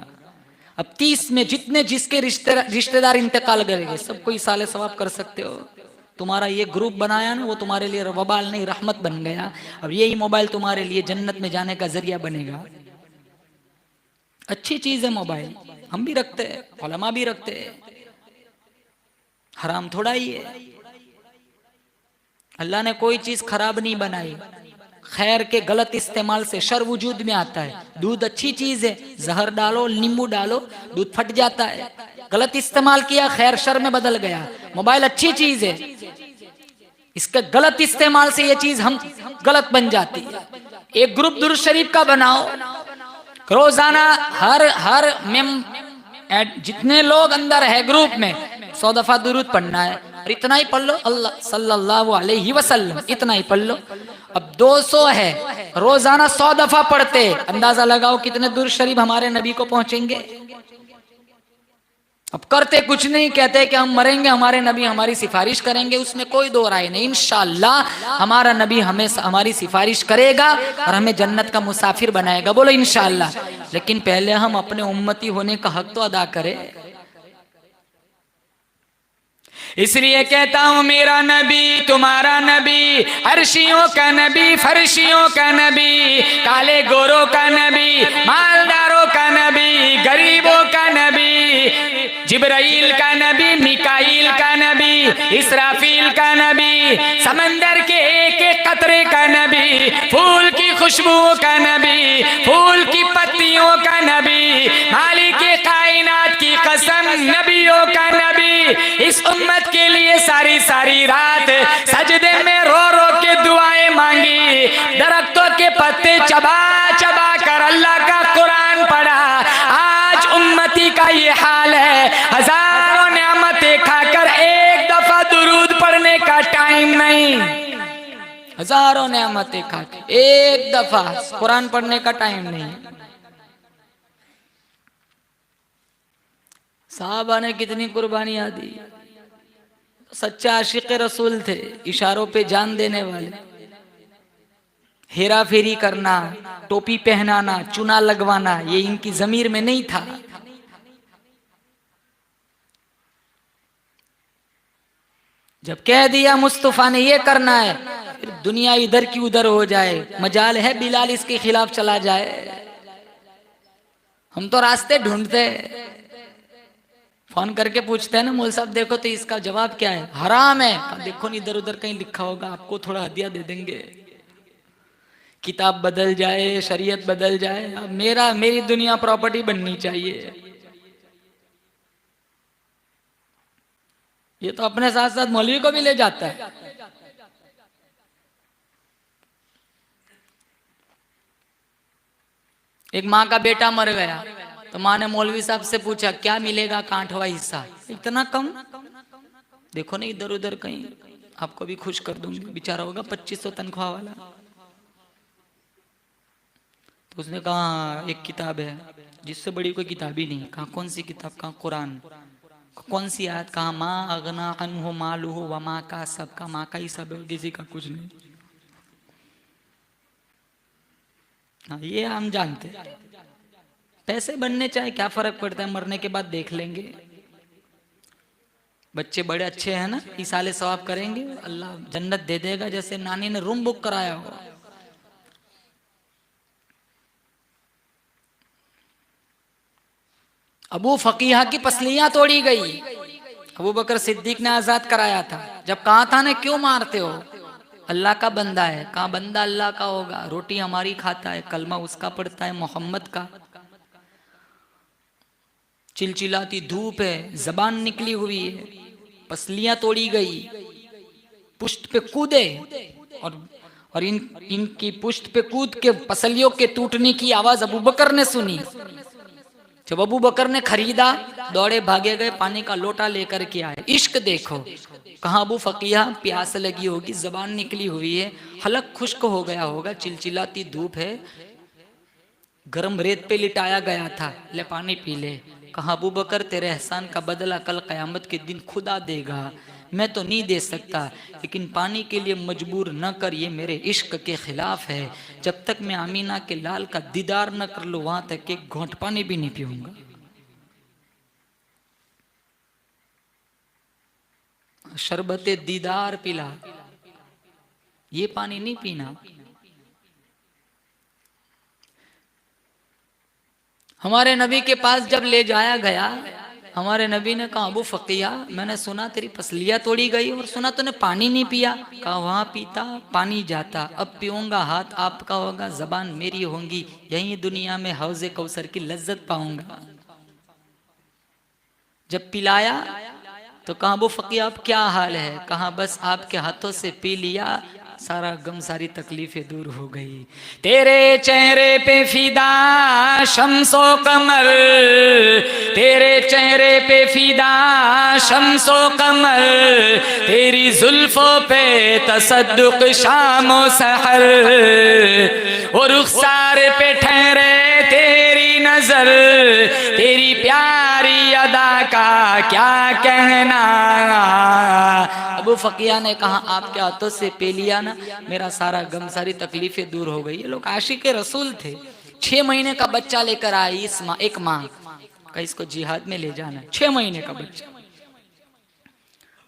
अब 30 में जितने जिसके रिश्तेदार इंतकाल करेंगे सबको इसाले सवाब कर सकते हो। तुम्हारा ये ग्रुप बनाया ना वो तुम्हारे लिए वबाल नहीं रहमत बन गया। अब यही मोबाइल तुम्हारे लिए जन्नत में जाने का जरिया बनेगा। अच्छी चीज है मोबाइल, हम भी रखते हैं, उलमा भी रखते हैं, हराम थोड़ा ही है। अल्लाह ने कोई चीज खराब नहीं बनाई। खैर के गलत इस्तेमाल से शर वजूद में आता है। दूध अच्छी चीज है, जहर डालो नींबू डालो दूध फट जाता है। गलत इस्तेमाल किया खैर शर में बदल गया। मोबाइल अच्छी चीज है, इसके गलत इस्तेमाल से ये चीज हम गलत बन जाती है। एक ग्रुप दुरूद शरीफ का बनाओ। रोजाना हर जितने लोग अंदर है ग्रुप में 100 दफा दुरूद पढ़ना है। और इतना ही पढ़ लो अल्लाह सल्लल्लाहु अलैहि वसल्लम, इतना ही पढ़ लो। अब 200 है, रोजाना 100 दफा पढ़ते, अंदाजा लगाओ कितने दुरूद शरीफ हमारे नबी को पहुंचेंगे। अब करते कुछ नहीं, कहते कि हम मरेंगे हमारे नबी हमारी सिफारिश करेंगे, उसमें कोई दो राय नहीं। इंशाअल्लाह हमारा नबी हमें हमारी सिफारिश करेगा और हमें जन्नत का मुसाफिर बनाएगा। बोलो इंशाअल्लाह। लेकिन पहले हम अपने उम्मती होने का हक तो अदा करें। इसलिए कहता हूं मेरा नबी तुम्हारा नबी, अर्शियों का नबी, फर्शियों का नबी, काले गोरों का नबी, मालदारों का नबी, गरीबों का नबी, जिब्राइल का नबी, मिकाइल का नबी, इसराफील का नबी, समंदर के एक एक कतरे का नबी, फूल की खुशबुओं का नबी, फूल की पत्तियों का नबी, मालिक कायनात की कसम नबियों का नबी। इस उम्मत के लिए सारी सारी रात सजदे में रो रो के दुआएं मांगी, दरख्तों के पत्ते चबा चबा कर अल्लाह का कुरान पढ़ा। आज उम्मती का ये हाल है, हजारों नेमतें खाकर एक दफा दुरूद पढ़ने का टाइम नहीं। हजारों नेमतें खाकर एक दफा कुरान पढ़ने का टाइम नहीं। साहबा ने कितनी कुर्बानियां दी, सच्चा आशिक रसूल थे, इशारों पे जान देने वाले। हेरा फेरी करना, टोपी पहनाना, चुना लगवाना ये इनकी जमीर में नहीं था। जब कह दिया मुस्तफा ने ये करना है, फिर दुनिया इधर की उधर हो जाए, मजाल है बिलाल इसके खिलाफ चला जाए। हम तो रास्ते ढूंढते, फोन करके पूछते हैं ना मौलवी साहब देखो तो इसका जवाब क्या है, हराम है। देखो नहीं इधर उधर कहीं लिखा होगा, आपको थोड़ा हदिया दे देंगे। किताब बदल जाए, शरीयत बदल जाए, अब मेरी दुनिया प्रॉपर्टी बननी चाहिए। ये तो अपने साथ साथ मौलवी को भी ले जाता है। एक माँ का बेटा मर गया तो माँ ने मौलवी साहब से पूछा क्या मिलेगा का 8वां हिस्सा। इतना कम, देखो नहीं इधर उधर कहीं, आपको भी खुश कर दूंगी। बेचारा होगा 2500 तनख्वाह वाला। तो उसने कहा एक किताब है जिससे बड़ी कोई किताब ही नहीं। कहा कौन सी किताब? कहा कुरान। कौन सी आयत? कहा माँ अगना अनहु मालुहु व माँ का सब का माँ का ही सब है, किसी का कुछ नहीं। हाँ, ये हम जानते हैं। पैसे बनने चाहे क्या फर्क पड़ता है, मरने के बाद देख लेंगे। बच्चे बड़े अच्छे हैं ना, इसाले सवाब करेंगे, अल्लाह जन्नत दे देगा, जैसे नानी ने रूम बुक कराया हो। अबू फकीहा की पसलियां तोड़ी गई, अबू बकर सिद्दीक ने आजाद कराया था। जब कहा था ना क्यों मारते हो, अल्लाह का बंदा है। कहा बंदा अल्लाह का होगा, रोटी हमारी खाता है, कलमा उसका पड़ता है, मोहम्मद का। चिलचिलाती धूप है, जबान निकली हुई है, पसलियां तोड़ी गई, पुष्ट पे कूदे और इनकी पुष्ट पे कूद के पसलियों के टूटने की आवाज अबू बकर ने सुनी। जब अबू बकर ने खरीदा, दौड़े भागे गए, पानी का लोटा लेकर के आए। इश्क देखो, कहाँ अबू फकीहा, प्यास लगी होगी, जबान निकली हुई है, हलक खुश्क हो गया होगा, चिलचिलाती धूप है, गरम रेत पे लिटाया गया था, ले पानी पी ले। कहा अबू बकर तेरे एहसान का बदला कल कयामत के दिन खुदा देगा, मैं तो नहीं दे सकता, लेकिन पानी के लिए मजबूर न कर, ये मेरे इश्क के खिलाफ है। जब तक मैं आमीना के लाल का दीदार न कर लूं, वहां तक एक घोंट पानी भी नहीं पीऊंगा। शरबते दीदार पिला, ये पानी नहीं पीना। हमारे नबी के पास जब ले जाया गया, हमारे नबी ने कहा अबू फकीहा, मैंने सुना तेरी पसलियां तोड़ी गई और सुना तूने पानी नहीं पिया। कहा वहां पीता पानी जाता, अब पीऊंगा, हाथ आपका होगा, जबान मेरी होंगी, यही दुनिया में हौजे कौसर की लज्जत पाऊंगा। जब पिलाया तो कहा अबू फकीहा अब क्या हाल है। कहा बस आपके हाथों से पी लिया, सारा गम सारी तकलीफें दूर हो गई। तेरे चेहरे पे फिदा शम्सो कमर, तेरे चेहरे पे फिदा शम्सो कमर, तेरी जुल्फों पे तसद्दुक शामो सहर, और रुखसार पे ठहरे तेरी नजर, तेरी प्यारी अदा का क्या कहना। अबू फकीहा ने कहा आपके हाथों से पी लिया ना, मेरा सारा गम सारी तकलीफें दूर हो गई। ये लोग आशिक रसूल थे। 6 महीने का बच्चा लेकर आई इस माँ, एक माँ का इसको जिहाद में ले जाना है, 6 महीने का बच्चा।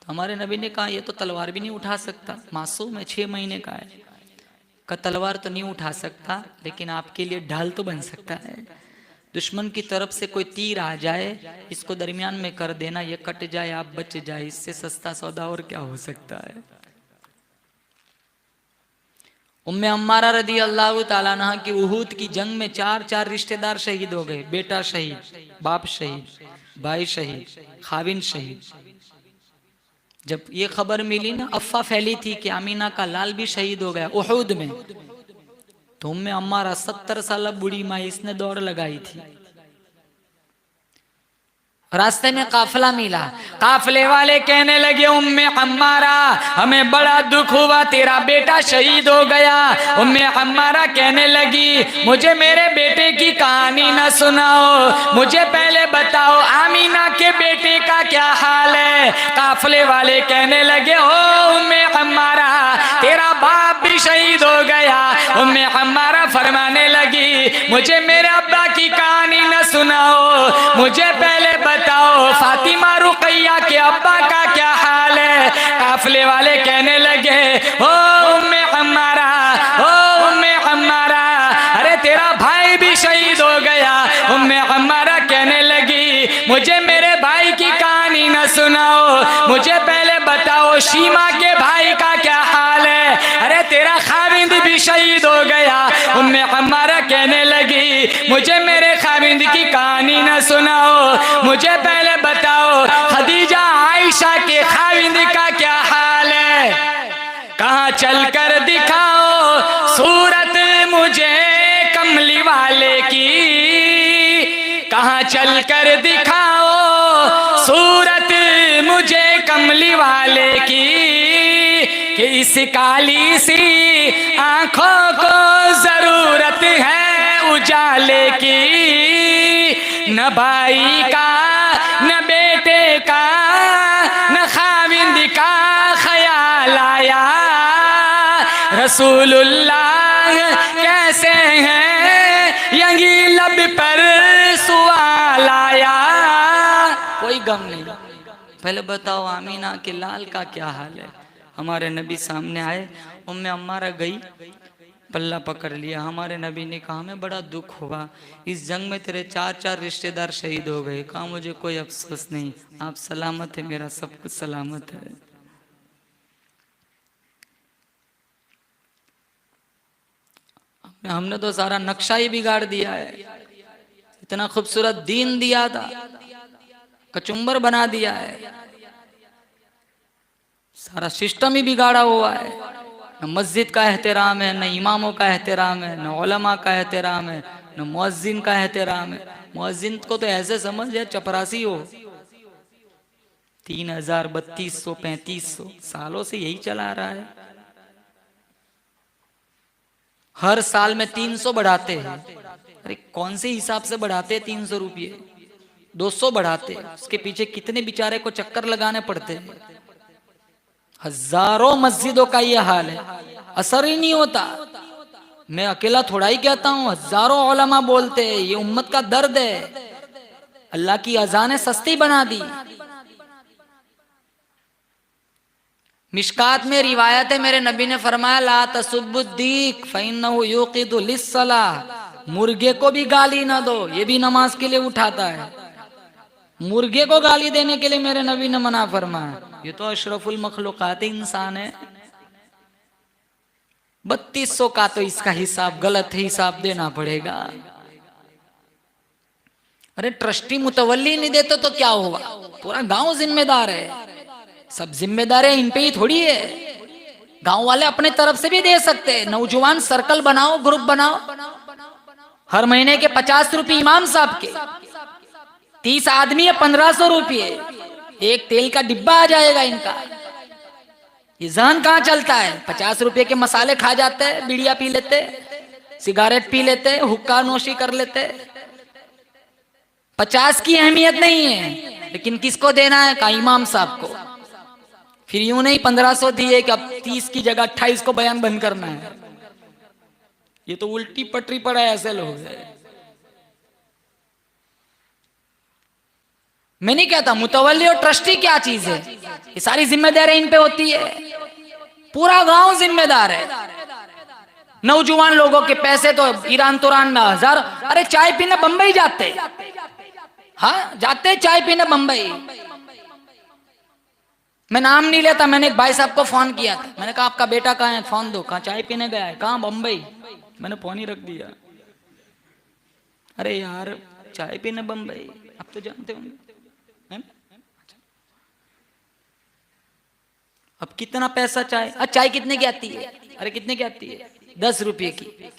तो हमारे नबी ने कहा ये तो तलवार भी नहीं उठा सकता, मासूम है, 6 महीने का है। का तलवार तो नहीं उठा सकता, लेकिन आपके लिए ढाल तो बन सकता है। दुश्मन की तरफ से कोई तीर आ जाए, इसको दरमियान में कर देना, ये कट जाए आप बच जाए, इससे सस्ता सौदा और क्या हो सकता है। उम्मे अम्मारा रदी अल्लाह ताला अन्हा की उहूद की जंग में 4 रिश्तेदार शहीद हो गए। बेटा शहीद, बाप शहीद, भाई शहीद, खाविन शहीद। जब ये खबर मिली ना, अफवाह फैली थी कि आमीना का लाल भी शहीद हो गया उहूद में, तो उम्मे अम्मारा 70 साल बूढ़ी माँ, इसने दौड़ लगाई थी। रास्ते में काफिला मिला, काफिले वाले कहने लगे उम्मे अम्मारा हमें बड़ा दुख हुआ, तेरा बेटा शहीद हो गया। उम्मे अम्मारा कहने लगी मुझे मेरे बेटे की कहानी न सुनाओ, मुझे पहले बताओ आमीना के बेटे का क्या हाल है। काफिले वाले कहने लगे ओ उम्मे अम्मारा तेरा बाप भी शहीद हो गया। उम्मे अम्मारा फरमाने लगी मुझे मेरे अब्बा की कहानी न सुनाओ, मुझे पहले बताओ फातिमा रुकैया के अब्बा का क्या हाल है। काफिले वाले कहने लगे ओ उम्मे अम्मारा, ओ उम्मे अम्मारा, अरे तेरा भाई भी शहीद हो गया। उम्मे अम्मारा कहने लगी मुझे मेरे भाई की कहानी न सुनाओ, मुझे पहले बताओ शीमा के भाई का क्या हाल है। अरे तेरा खाविंद भी शहीद हो गया। उम्मे अम्मारा कहने लगी मुझे मेरे खाविंद की कहानी न सुनाओ, मुझे पहले बताओ खदीजा आयशा के खाविंद का क्या हाल है। कहाँ चलकर दिखाओ सूरत मुझे कमली वाले की, कहाँ चलकर दिखाओ सूरत मुझे कमली वाले की, कि इस काली सी आंखों को जरूरत है उजाले की। न भाई का न बेटे का न खाविंद का ख्याल आया, रसूलुल्लाह कैसे हैं लाया, कोई गम नहीं। पहले बताओ आमीना के लाल का क्या हाल है। हमारे नबी सामने आए, उम्मे अम्मारा गई, पल्ला पकड़ लिया। हमारे नबी ने कहा हमें बड़ा दुख हुआ, इस जंग में तेरे 4 रिश्तेदार शहीद हो गए। कहा मुझे कोई अफसोस नहीं, आप सलामत है, मेरा सब कुछ सलामत है। हमने तो सारा नक्शा ही बिगाड़ दिया है। इतना खूबसूरत दीन दिया था, कचुम्बर बना दिया है। सारा सिस्टम ही बिगाड़ा हुआ है। न मस्जिद का एहतराम है, न इमामों का एहतराम है, न उलमा का एहतराम है, न मुअज्जिन का एहतराम है। मुअज्जिन को तो ऐसे समझ है चपरासी हो। 3000, 3200, 3500 सालों से यही चला रहा है। हर साल में 300 बढ़ाते हैं। अरे कौन से हिसाब से बढ़ाते हैं 300 रुपये? 200 बढ़ाते हैं। उसके पीछे कितने बेचारे को चक्कर लगाने पड़ते हैं। हजारों मस्जिदों का ये हाल है, असर ही नहीं होता। मैं अकेला थोड़ा ही कहता हूँ, हजारों उलमा बोलते हैं, ये उम्मत का दर्द है। अल्लाह की अजानें सस्ती बना दी। मिशकात में रिवायत है, मेरे नबी ने फरमाया ला तसुब्बुद्दीक फइन्नहु युक़िदु लिस्सलाह। मुर्गे को भी गाली ना दो, ये भी नमाज के लिए उठाता है। मुर्गे को गाली देने के लिए मेरे नबी ने मना फरमाया। ये तो अशरफुल मखलूकात इंसान है। 3200 का तो इसका हिसाब गलत हिसाब देना पड़ेगा। अरे ट्रस्टी मुतवल्ली नहीं देते तो क्या हुआ? पूरा गांव जिम्मेदार है। सब जिम्मेदार है इन पे ही थोड़ी है। गांव वाले अपने तरफ से भी दे सकते हैं। नौजवान सर्कल बनाओ, ग्रुप बनाओ। हर महीने के 50 रुपये इमाम साहब के, 30 आदमी है 1500 रुपये। एक तेल का डिब्बा आ जाएगा इनका। ये जहन कहाँ चलता है? 50 रुपये के मसाले खा जाते हैं, बीड़िया पी लेते, सिगारेट पी लेते, हुक्का नोशी कर लेते। 50 की अहमियत नहीं है, लेकिन किसको देना है? का इमाम साहब को। फिर यूं नहीं 1500 दिए कि अब 30 की जगह 28 को बयान बंद करना है। ये तो उल्टी पटरी पर है ऐसे लोग। मैं नहीं कहता मुतवल्ली और ट्रस्टी क्या चीज है, ये सारी जिम्मेदारी इन पे होती है। पूरा गांव जिम्मेदार है। नौजवान लोगों के पैसे तो ईरान तुरान में हजार। अरे चाय पीने बंबई जाते, हाँ जाते चाय पीने बंबई। मैं नाम नहीं लेता, मैंने एक भाई साहब को फोन किया था। मैंने कहा आपका बेटा कहाँ है? फोन दो। कहाँ? चाय पीने गया है। कहाँ? बंबई। मैंने फोन ही रख दिया। अरे यार चाय पीने बंबई, आप तो जानते होंगे। अब कितना पैसा चाय? चाय कितने की आती है? अरे कितने की आती है? 10 रुपये की।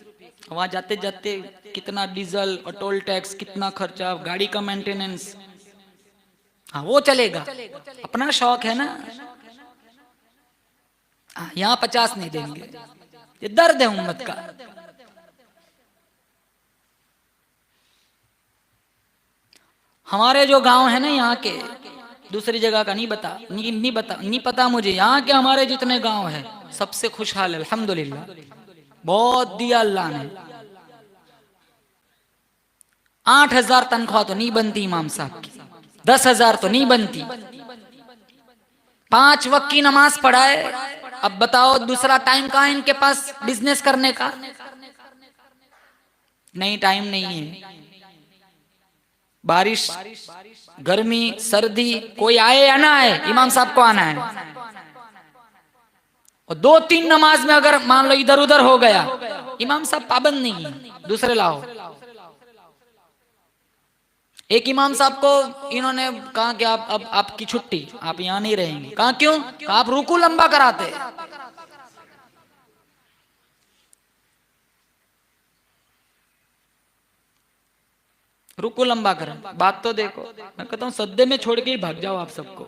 वहां जाते जाते कितना डीजल और टोल टैक्स, कितना खर्चा, गाड़ी का मेंटेनेंस। हाँ वो चलेगा, अपना शौक है ना। यहाँ 50 नहीं देंगे। ये दर्द है उम्मत का। हमारे जो गांव है ना यहाँ के, दूसरी जगह का नहीं पता मुझे। यहाँ के हमारे जितने गांव है सबसे खुशहाल है अल्हम्दुलिल्लाह। बहुत दिया अल्लाह ने। 8000 तनख्वाह तो नहीं बनती इमाम साहब की, 10,000 तो नहीं बनती। 5 वक्त की नमाज पढ़ाए। अब बताओ दूसरा टाइम कहाँ इनके पास बिजनेस करने का? नहीं, टाइम नहीं है। बारिश, गर्मी, सर्दी, कोई आए या ना आए, इमाम साहब को आना है। और 2-3 नमाज में अगर मान लो इधर उधर हो गया, इमाम साहब पाबंद नहीं है, दूसरे लाओ। एक इमाम साहब को इन्होंने कहा कि आप अब आपकी छुट्टी, आप यहाँ नहीं रहेंगे। कहा क्यों? कहा आप रुकू लंबा कराते। रुको लंबा कर, बात तो देखो। मैं कहता हूँ सद्दे में छोड़ के ही भाग जाओ आप सबको।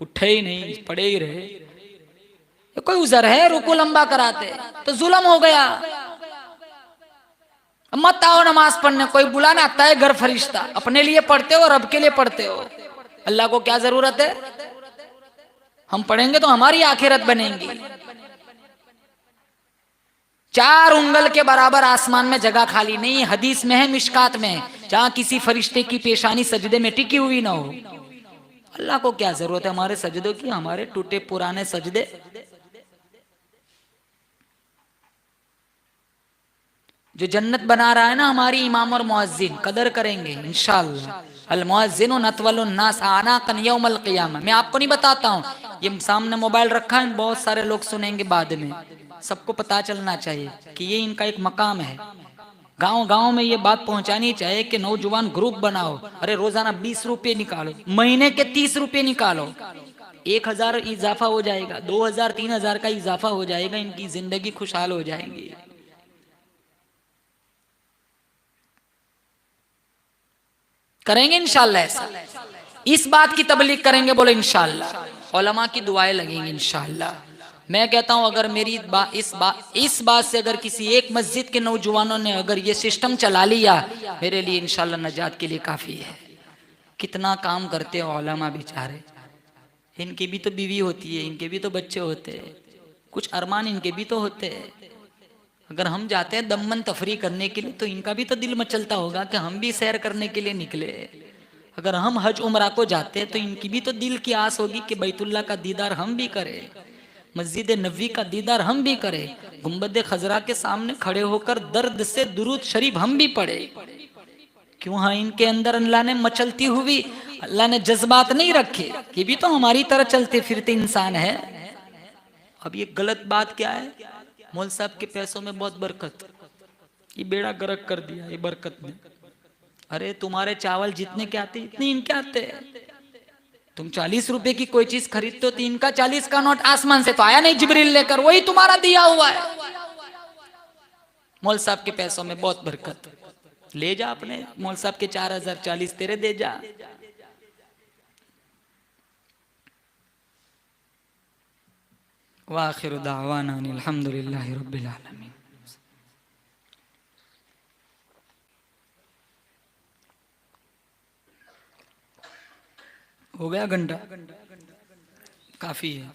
उठे ही नहीं, पड़े ही रहे। ये कोई उजर है? रुको लंबा कराते तो जुल्म हो गया। मत आओ नमाज पढ़ने, कोई बुलाना आता है घर फरिश्ता। अपने लिए पढ़ते हो, रब के लिए पढ़ते हो। अल्लाह को क्या जरूरत है? हम पढ़ेंगे तो हमारी आखिरत बनेगी। 4 उंगल के बराबर आसमान में जगह खाली नहीं। हदीस में है, मिशकात में, जहां किसी फरिश्ते की पेशानी सजदे में टिकी हुई ना हो। अल्लाह को क्या जरूरत है हमारे सजदों की, हमारे टूटे पुराने सजदे। जो जन्नत बना रहा है ना हमारी इमाम और मुअज्जिन, कदर करेंगे इंशाअल्लाह। अल मुअज्जिनु नतवलुन नास आनाकन यौमल क़ियामा। मैं आपको नहीं बताता हूँ, ये सामने मोबाइल रखा है, बहुत सारे लोग सुनेंगे बाद में, सबको पता चलना चाहिए कि ये इनका एक मकाम है। गांव गांव में ये बात पहुंचानी चाहिए कि नौजवान ग्रुप बनाओ, अरे रोजाना 20 रुपये निकालो, महीने के 30 रुपये निकालो, 1000 इजाफा हो जाएगा, 2000 3000 का इजाफा हो जाएगा, इनकी जिंदगी खुशहाल हो जाएगी। करेंगे इंशाअल्लाह ऐसा, इस बात की तबलीग करेंगे, बोले इंशाअल्लाह। उलमा की दुआएं लगेंगी इंशाअल्लाह। मैं कहता हूं अगर मेरी इस बात से अगर किसी एक मस्जिद के नौजवानों ने अगर ये सिस्टम चला लिया, मेरे लिए इंशाअल्लाह नजात के लिए काफी है। कितना काम करते हैं उलमा बेचारे, इनकी भी तो बीवी होती है, इनके भी तो बच्चे होते हैं, कुछ अरमान इनके भी तो होते हैं। अगर हम जाते हैं दमन तफरी करने के लिए तो इनका भी तो दिल मचलता होगा कि हम भी सैर करने के लिए निकले। अगर हम हज उम्रा को जाते हैं तो इनकी भी तो दिल की आस होगी कि बैतुल्लाह का दीदार हम भी करें, मस्जिद नबी का दीदार हम भी करें, गुंबद खजरा के सामने खड़े होकर दर्द से दुरूद शरीफ हम भी पढ़े। क्यों? हाँ, इनके अंदर अल्लाह ने मचलती हुई, अल्लाह ने जज्बात नहीं रखे, ये भी तो हमारी तरह चलते फिरते इंसान है। अब ये गलत बात क्या है, मौल साहब के पैसों में बहुत बरकत, ये बेड़ा गर्क कर दिया ये बरकत ने। अरे तुम्हारे चावल जितने के आते इतने इनके आते हैं। तुम 40 रुपए की कोई चीज खरीदते हो तो इनका 40 का नोट आसमान से तो आया नहीं जिब्रील लेकर, वही तुम्हारा दिया हुआ है। मौल साहब के पैसों में बहुत बरकत, ले जा अपने मौल साहब के 4040 तेरे दे जा। वाखिर दावाना अल्हम्दुलिल्लाहि रब्बिल आलमीन। हो गया घंटा, काफी है।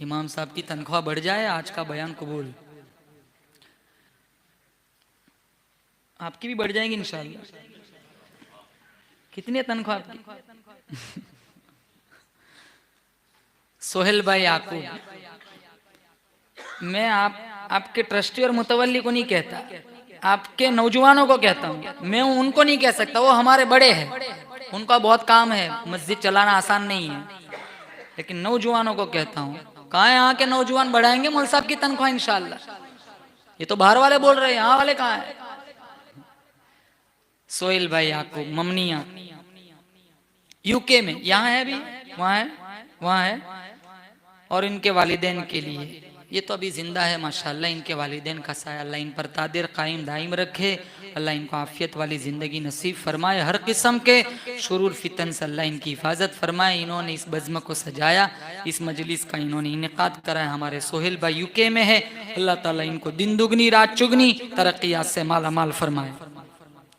इमाम साहब की तनख्वाह बढ़ जाए, आज का बयान कबूल। आपकी भी बढ़ जाएगी इंशाअल्लाह। कितनी है तनख्वाह आपकी? सोहेल भाई याकूब, मैं आपके ट्रस्टी और मुतवल्ली को नहीं कहता, आपके नौजवानों को कहता हूँ। मैं उनको नहीं कह सकता, वो हमारे बड़े हैं, उनका बहुत काम है, मस्जिद चलाना आसान नहीं है। लेकिन नौजवानों को कहता हूँ, कहाँ है यहाँ के नौजवान बढ़ाएंगे मौल साहब की तनख्वाह इंशाअल्लाह। ये तो बाहर वाले बोल रहे हैं, यहाँ वाले कहाँ है? सोहेल भाई याकूब ममनिया यूके में, यहाँ है भी, वहाँ है, वहाँ है। और इनके वालिदैन के लिए, ये तो अभी जिंदा है माशाल्लाह, इनके वालिदैन का साया अल्लाह इन पर तादिर कायम दाइम रखे, अल्लाह इनको आफियत वाली ज़िंदगी नसीब फरमाए, हर किस्म के शुरूर फितन से अल्लाह इनकी हिफाजत फरमाए। इन्होंने इस बज़्म को सजाया, इस मजलिस का इन्होंने इनेकाद कराया, हमारे सोहेल भाई यूके में है, अल्लाह ताला इनको दिन दुगनी रात चुगनी तरक्यात से माला माल फरमाए।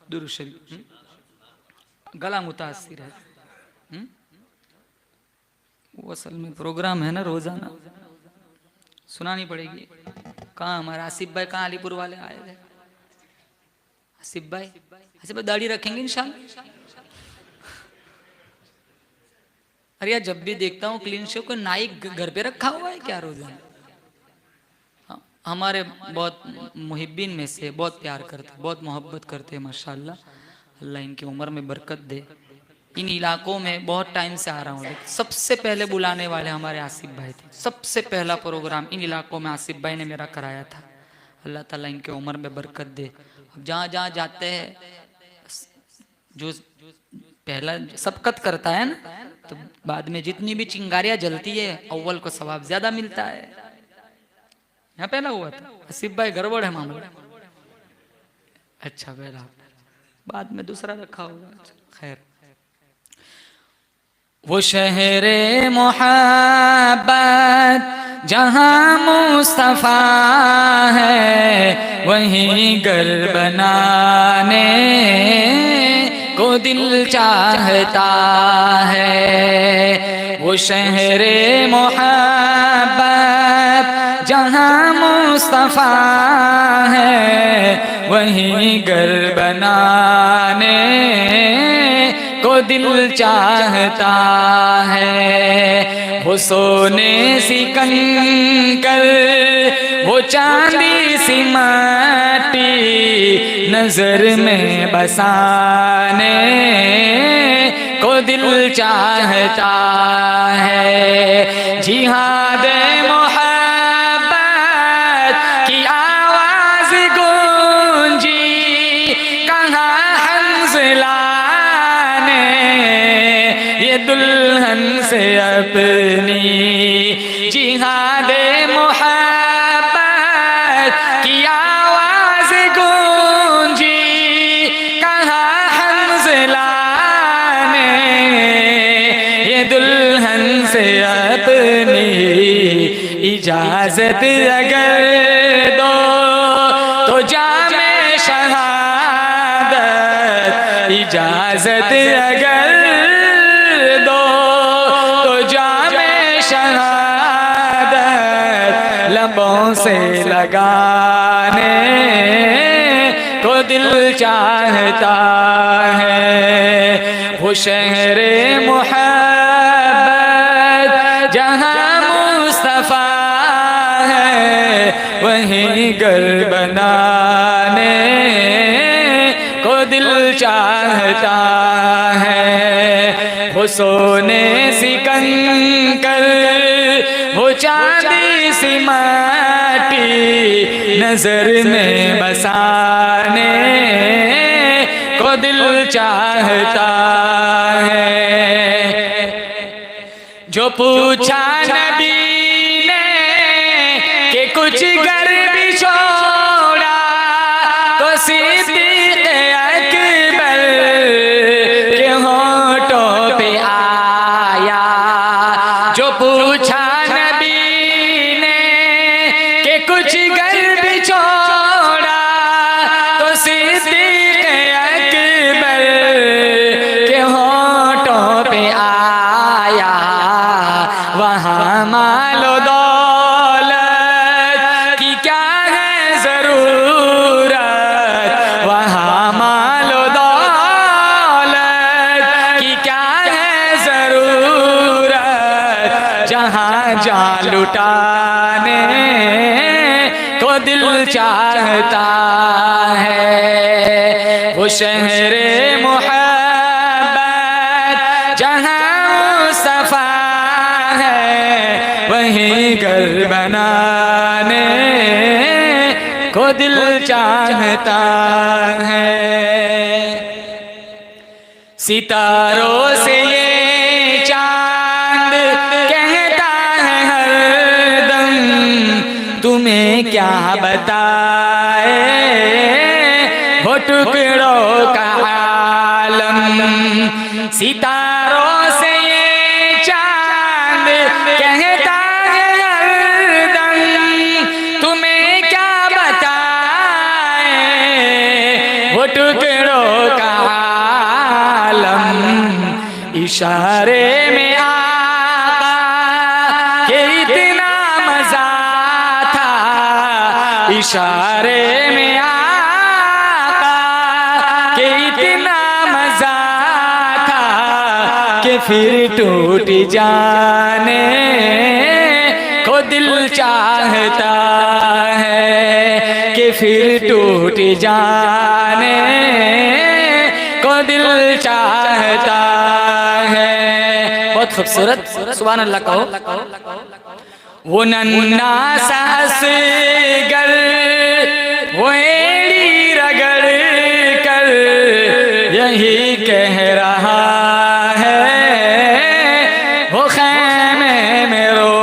दुरूद शरीफ। गला मुतासिर है, वो असल में प्रोग्राम है ना रोजाना, सुनानी पड़ेगी। कहाँ हमारे आसिफ भाई, कहाँ अलीपुर वाले आए थे? आसिफ भाई दाढ़ी रखेंगे इंशाल्लाह। अरे यार, जब भी देखता हूँ क्लीन शेव को नाइक घर पे रखा हुआ है क्या रोजाना? हमारे बहुत मुहिब्बीन में से बहुत प्यार करते, बहुत मोहब्बत करते हैं माशाल्लाह। अल्लाह इनकी उम्र में बरकत दे। इन इलाकों में बहुत टाइम से आ रहा हूँ, सबसे पहले बुलाने वाले हमारे आसिफ भाई थे। सबसे पहला प्रोग्राम इन इलाकों में आसिफ भाई ने मेरा कराया था। अल्लाह ताला इनके उम्र में बरकत दे। अब जहाँ जहाँ जाते हैं, जो पहला सबकत करता है ना, तो बाद में जितनी भी चिंगारियाँ जलती है अव्वल को सवाब ज्यादा मिलता है। यहाँ पहला हुआ था आसिफ भाई, गड़बड़ है मामला। अच्छा, पहला, बाद में दूसरा रखा होगा, खैर। वो शहरे मोहब्बत जहाँ मुस्तफा है, वहीं घर बनाने को दिल चाहता है। वो शहरे मोहब्बत जहाँ मुस्तफा है वहीं घर बनाने को दिल चाहता है। वो सोने सी कंकर वो चांदी सी माटी नजर में बसाने को दिल चाहता है। जिहाद मोहब्बत की आवाज गूंजी कहाँ हंसला ने ये दुल्हन से अपनी। जिहाद मोहब्बत की आवाज गूंजी कहाँ हंसला ने ये दुल्हन से अपनी। इजाजत अगर दो तो जामे शहादत, इजाजत अगर दो तो जामे शहादत लबों से लगाने को दिल चाहता है। वो शहरे मोहब्बत जहाँ मुस्तफा है वहीं घर बनाने को दिल चाहता है। वो सोने सी कंकर वो चांदी सी माटी नजर में बसाने को दिल चाहता है। जो पूछा नबी ने कि कुछ घर भी छोड़ा तो सिद्दीक़ अकबर के होठों पे आया। जो पूछा नबी ने कि कुछ घर भी छोड़ा तो सिद्दीक़ अकबर के होठों पे आया। वहाँ मालो दौलत की क्या है जरूरत, वहाँ मालो दौलत की क्या है जरूरत, जहाँ जा लुटाने को दिल चाहता है। वो शहरे मोहब्बत जहाँ मुस्तफा है वहीं घर बनाने को दिल चाहता है। सितारों से ये चांद कहता है हरदम तुम्हें क्या बताए वो टुकड़ों का आलम। सितारों से ये चांद कहता है हरदम तुम्हें क्या बताए वो टुकड़ों का आलम। इशारे में आका के इतना मजा था, इशारे में आका के इतना मजा था कि फिर टूट जाने को दिल चाहता है, कि फिर टूट जाने को दिल चाहता है। बहुत खूबसूरत, सुभान अल्लाह कहो। वो नन्ना सासगर वो एड़ी रगड़ कर यही कह रहा है वो खैमे में रो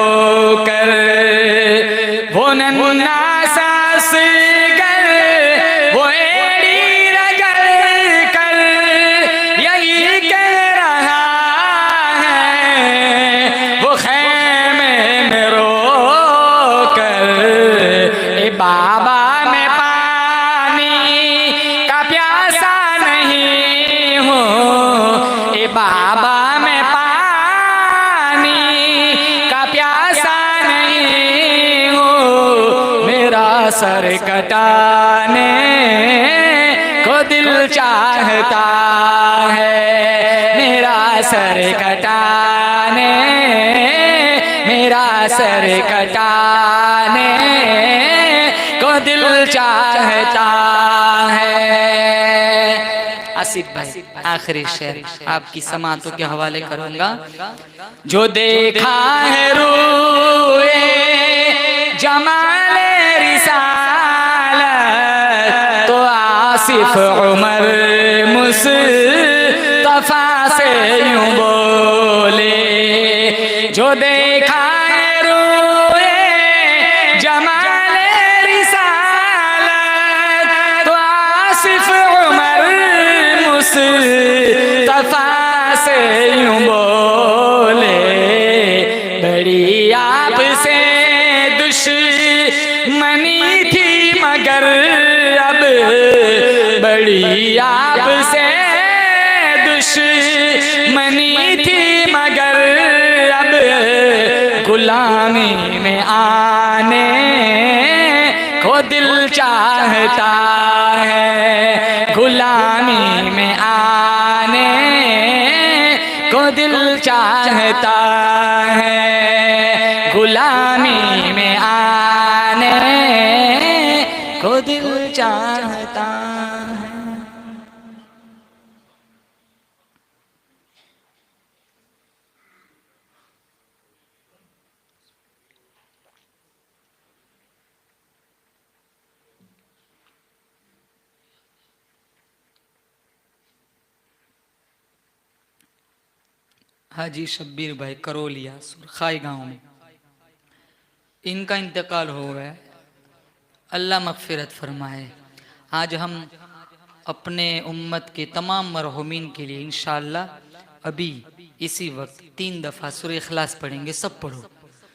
कर। वो नन्ना सासगर वो एड़ी रगड़ कर यही कह रहा है वो खैमे में रो कर। ए बाबा मैं पानी का प्यासा नहीं हूँ, सर कटाने को दिल चाहता है, मेरा सर कटाने, मेरा सर कटाने को दिल चाहता है। आसिफ भाई आखिरी शेर आपकी समातों के हवाले करूंगा। जो देखा है रूए जमाले रिसालत तो आसिफ उमर मुस्तफा से यूं बोले। जो देखा है रूए जमाले रिसालत तो आसिफ उमर मुस्तफा से यूं बोले। बड़ी आपसे दुश्मनी थी मगर अब, बड़ी आपसे दुश्मनी थी मगर अब गुलामी में आने को दिल चाहता है, गुलामी में आने को दिल चाहता है, गुलामी में आने को दिल चाहता है। हाजी शब्बीर भाई करोलिया सुरखाई गांव में, इनका इंतकाल हो गया, अल्लाह मगफिरत फरमाए। आज हम अपने उम्मत के तमाम मरहुमीन के लिए इंशाअल्लाह अभी इसी वक्त 3 दफ़ा सूरह इखलास पढ़ेंगे। सब पढ़ो।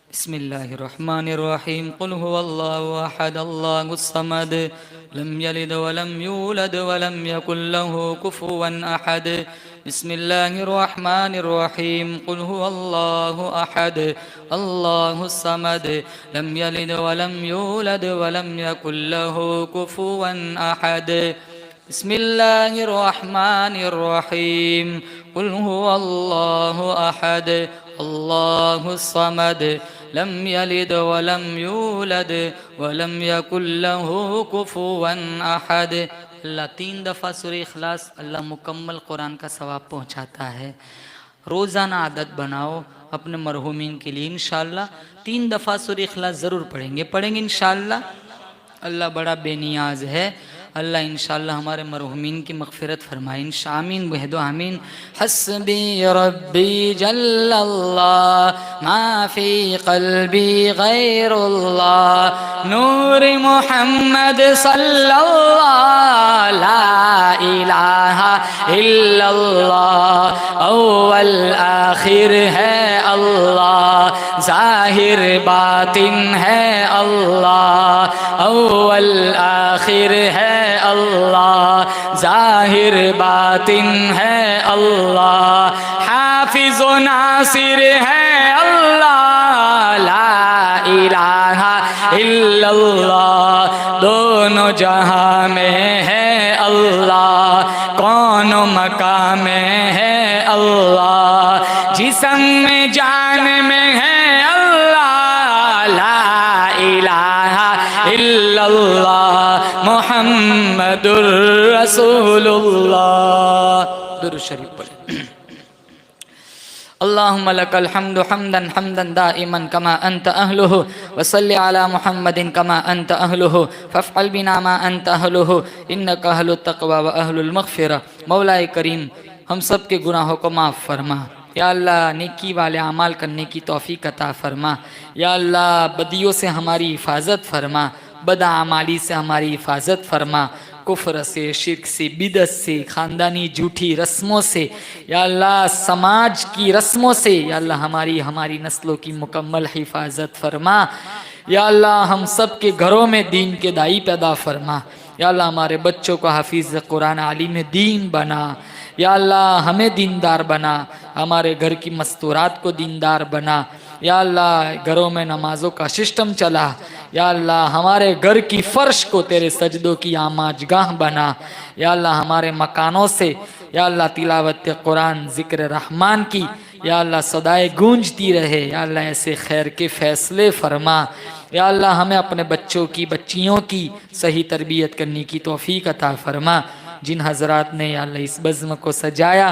बिस्मिल्लाहिर्रहमानिर्रहीम। कुल हुवल्लाहु अहद अल्लाहुस समद लम यलिद वलम यूलद वलम यकुल लहू कुफुवन अहद। बिस्मिल्लाहिर्रहमानिर्रहीम। कुल हुवल्लाहु अहद अल्लाहुस समद लम यलिद वलम यूलद वलम यकुल लहू कुफुवन अहद। बिस्मिल्लाहिर्रहमानिर्रहीम। कुल हुवल्लाहु अहद अल्लाहुस समद लम यलिद वलम यूलद वलम यकुल लहू कुफुवन अहद। अल्लाह 3 दफ़ा सूरह इखलास अल्लाह मुकम्मल कुरान का सवाब पहुँचाता है। रोज़ाना आदत बनाओ अपने मरहुमीन के लिए। इंशाअल्लाह 3 दफ़ा सूरह इखलास ज़रूर पढ़ेंगे इंशाअल्लाह। अल्लाह बड़ा बेनियाज है। अल्लाह इंशाअल्लाह हमारे मरहुमीन की मग़फ़िरत फरमाए। आमीन वहदो आमीन। हस्बी रब्बी जल्लल्लाह मा फ़ी क़ल्बी ग़ैरुल्लाह नूर मुहम्मद सल्लल्लाह ला इलाहा इल्लल्लाह। अव्वल आखिर है अल्लाह, ज़ाहिर बातिन है अल्लाह। अव्वल आखिर है अल्लाह, ज़ाहिर बातिन है अल्लाह। हाफिज़ व नासिर है अल्लाह ला इलाहा इल्लल्लाह। दोनों जहां में है अल्लाह, कौनो मकाम में है अल्लाह। जिस्म में जान में है अल्लाह ला इलाहा इल्लल्लाह मुहम्मदुर रसूलुल्लाह। दुरूद शरीफ पढ़े। अल्लाहुम्मा लकल हम्दु हम्दन हम्दन दाइमन कमा अंत अहलुहु व सल्लि अला मुहम्मदिन कमा अंत अहलुहु फफ़अल बिना मा अंत अहलुहु इन्नका अहलुत तक़वा व अहलुल मग़फ़िरा। मौलाए करीम हम सब के गुनाहों को माफ़ फरमा। या अल्लाह नेकी वाले अमाल करने की तौफ़ीक़ अता फरमा। या अल्लाह बदियों से हमारी हिफाजत फरमा, बदआमाली से हमारी हिफाजत फरमा, कुफ्र से, शिर्क से, बिदत से, ख़ानदानी झूठी रस्मों से, या अल्लाह समाज की रस्मों से या अल्लाह हमारी नस्लों की मुकम्मल हिफाजत फरमा। या अल्लाह हम सब के घरों में दीन के दाई पैदा फरमा। या अल्लाह हमारे बच्चों को हाफिज़ कुरान आलिम दीन बना। या अल्लाह हमें दीनदार बना, हमारे घर की मस्तूरात को दीनदार बना। या अल्लाह घरों में नमाज़ों का सिस्टम चला। या अल्लाह हमारे घर की फर्श को तेरे सजदों की आमाजगाह बना। या अल्लाह हमारे मकानों से या अल्लाह तिलावत कुरान जिक्र रहमान की या अल्लाह सदाए गूंजती रहे। या अल्लाह ऐसे खैर के फैसले फरमा। या अल्लाह हमें अपने बच्चों की बच्चियों की सही तरबियत करने की तौफीक अता फरमा। जिन हजरात ने या अल्लाह इस बज़्म को सजाया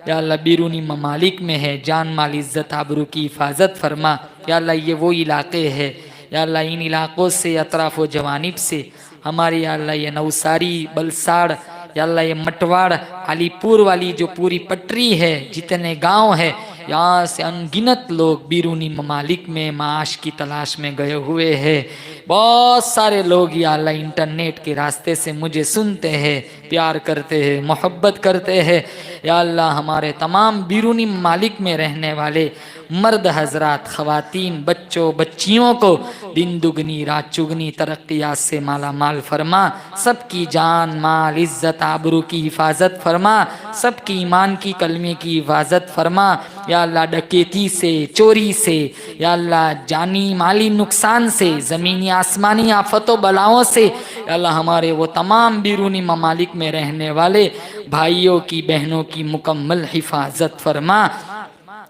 या अल्लाह बैरूनी ममालिक में है, जान माल इज़्ज़त आबरू की हिफाजत फरमा। या अल्लाह ये वो इलाके है या अल्लाह इन इलाक़ों से अतराफ़ व जवानिब से हमारी या अल्लाह ये नवसारी बलसाड़ या अल्लाह ये मटवाड़ अलीपुर वाली जो पूरी पटरी है, जितने गांव है, यहाँ से अनगिनत लोग बैरूनी ममालिक में माश की तलाश में गए हुए हैं। बहुत सारे लोग या अल्लाह इंटरनेट के रास्ते से मुझे सुनते हैं, प्यार करते हैं, मोहब्बत करते हैं। या अल्लाह हमारे तमाम बैरूनी ममालिक में रहने वाले मर्द हजरात, ख़वातीन, बच्चों बच्चियों को दिन दुगनी रात चुगनी तरक्यात से माला माल फरमा। सबकी जान माल इज़्ज़त आबरू की हिफाजत फरमा। सबकी ईमान की कलमे की हिफाजत फरमा। या अल्लाह डकैती से, चोरी से, या अल्लाह जानी माली नुकसान से, ज़मीनी आसमानी आफतों बलाओं से या अल्लाह हमारे वो तमाम बैरूनी ममालिक में रहने वाले भाइयों की बहनों की मुकम्मल हिफाजत फरमा।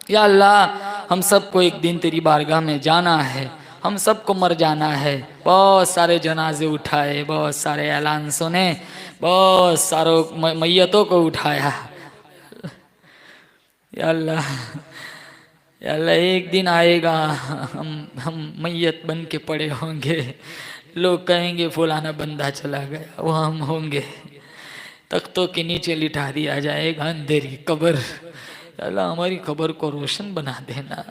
या अल्लाह हम सबको एक दिन तेरी बारगाह में जाना है, हम सबको मर जाना है। बहुत सारे जनाजे उठाए, बहुत सारे ऐलान सुने, बहुत सारों मैयतों को उठाया। या अल्लाह, या अल्लाह एक दिन आएगा हम मैयत बन के पड़े होंगे। लोग कहेंगे फलाना बंदा चला गया, वो हम होंगे। तख्तों के नीचे लिटा दिया जाएगा अंधेरी कब्र। अल्लाह हमारी खबर को रोशन बना देना।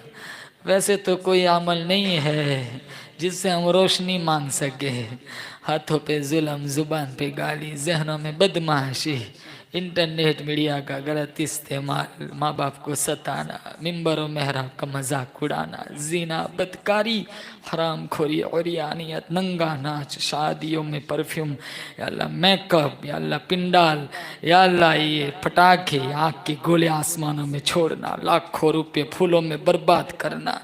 वैसे तो कोई अमल नहीं है जिससे हम रोशनी मांग सके। हाथों पे जुल्म, जुबान पे गाली, जहनों में बदमाशी, इंटरनेट मीडिया का गलत इस्तेमाल, माँ बाप को सताना, मिंबरों मेहराब का मजाक उड़ाना, जीना, बदकारी, हराम खोरी, औरियानियत, नंगा नाच, शादियों में परफ्यूम, या अल्लाह मेकअप, या अल्लाह पिंडाल, या अल्लाह ये पटाखे, आग के गोले आसमानों में छोड़ना, लाखों रुपये फूलों में बर्बाद करना।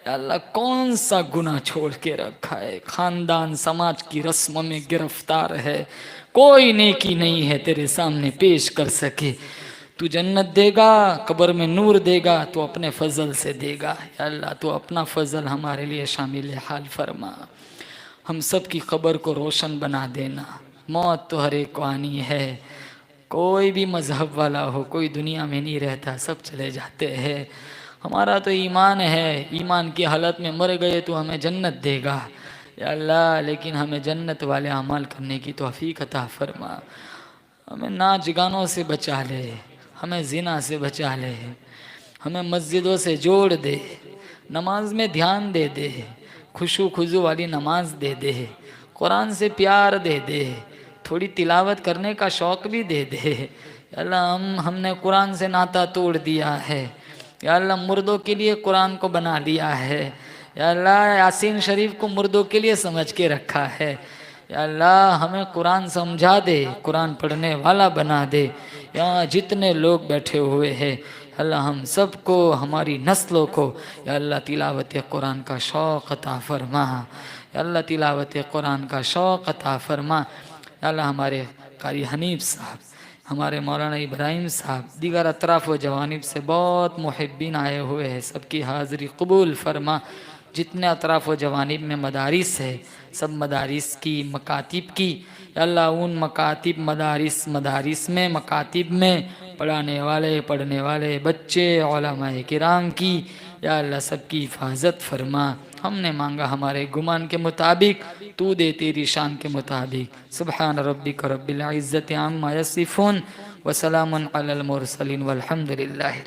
या अल्लाह कौन सा गुनाह छोड़ के रखा है? खानदान समाज की रस्मों में गिरफ्तार है, कोई नेकी नहीं है तेरे सामने पेश कर सके। तू जन्नत देगा, कब्र में नूर देगा, तो अपने फजल से देगा। या अल्लाह तू अपना फजल हमारे लिए शामिल हाल फरमा। हम सब की कब्र को रोशन बना देना। मौत तो हर एक को आनी है, कोई भी मजहब वाला हो, कोई दुनिया में नहीं रहता, सब चले जाते हैं। हमारा तो ईमान है, ईमान की हालत में मर गए तो हमें जन्नत देगा। या अल्लाह लेकिन हमें जन्नत वाले अमल करने की तौफीक अता फरमा। हमें नाच गानों से बचा ले, हमें जिना से बचा ले, हमें मस्जिदों से जोड़ दे, नमाज में ध्यान दे दे, खुशू खुजू वाली नमाज दे दे, कुरान से प्यार दे दे, थोड़ी तिलावत करने का शौक़ भी दे दे। या अल्लाह हमने कुरान से नाता तोड़ दिया है। या अल्लाह मुर्दों के लिए कुरान को बना लिया है। या अल्लाह यासीन शरीफ को मुर्दों के लिए समझ के रखा है। या अल्लाह हमें कुरान समझा दे, कुरान पढ़ने वाला बना दे। यहाँ जितने लोग बैठे हुए हैं अल्लाह हम सबको, हमारी नस्लों को या अल्लाह तिलावत कुरान का शौक़ अता फरमा। या अल्लाह तिलावत कुरान का शौक़ अता फरमा। या अल्लाह हमारे कारी हनीफ साहब, हमारे मौलाना इब्राहिम साहब, दीगर अतराफ़ व जवानिब से बहुत मुहिब्बीन आए हुए हैं, सबकी हाज़िरी कबूल फरमा। जितने अतराफ़ व जवानिब में मदारिस है, सब मदारिस की, मकातिब की, अल्लाह उन मकातिब मदारिस में, मकातिब में पढ़ने वाले बच्चे उलमाए किराम की या अल्लाह सबकी हिफाजत फरमा। हमने मांगा हमारे गुमान के मुताबिक, तू दे तेरी शान के मुताबिक। सुब्हान रब्बिक रब्बिल इज़्ज़ति अम्मा यसिफून व सलामुन अलल मुरसलीन वल्हम्दुलिल्लाहि।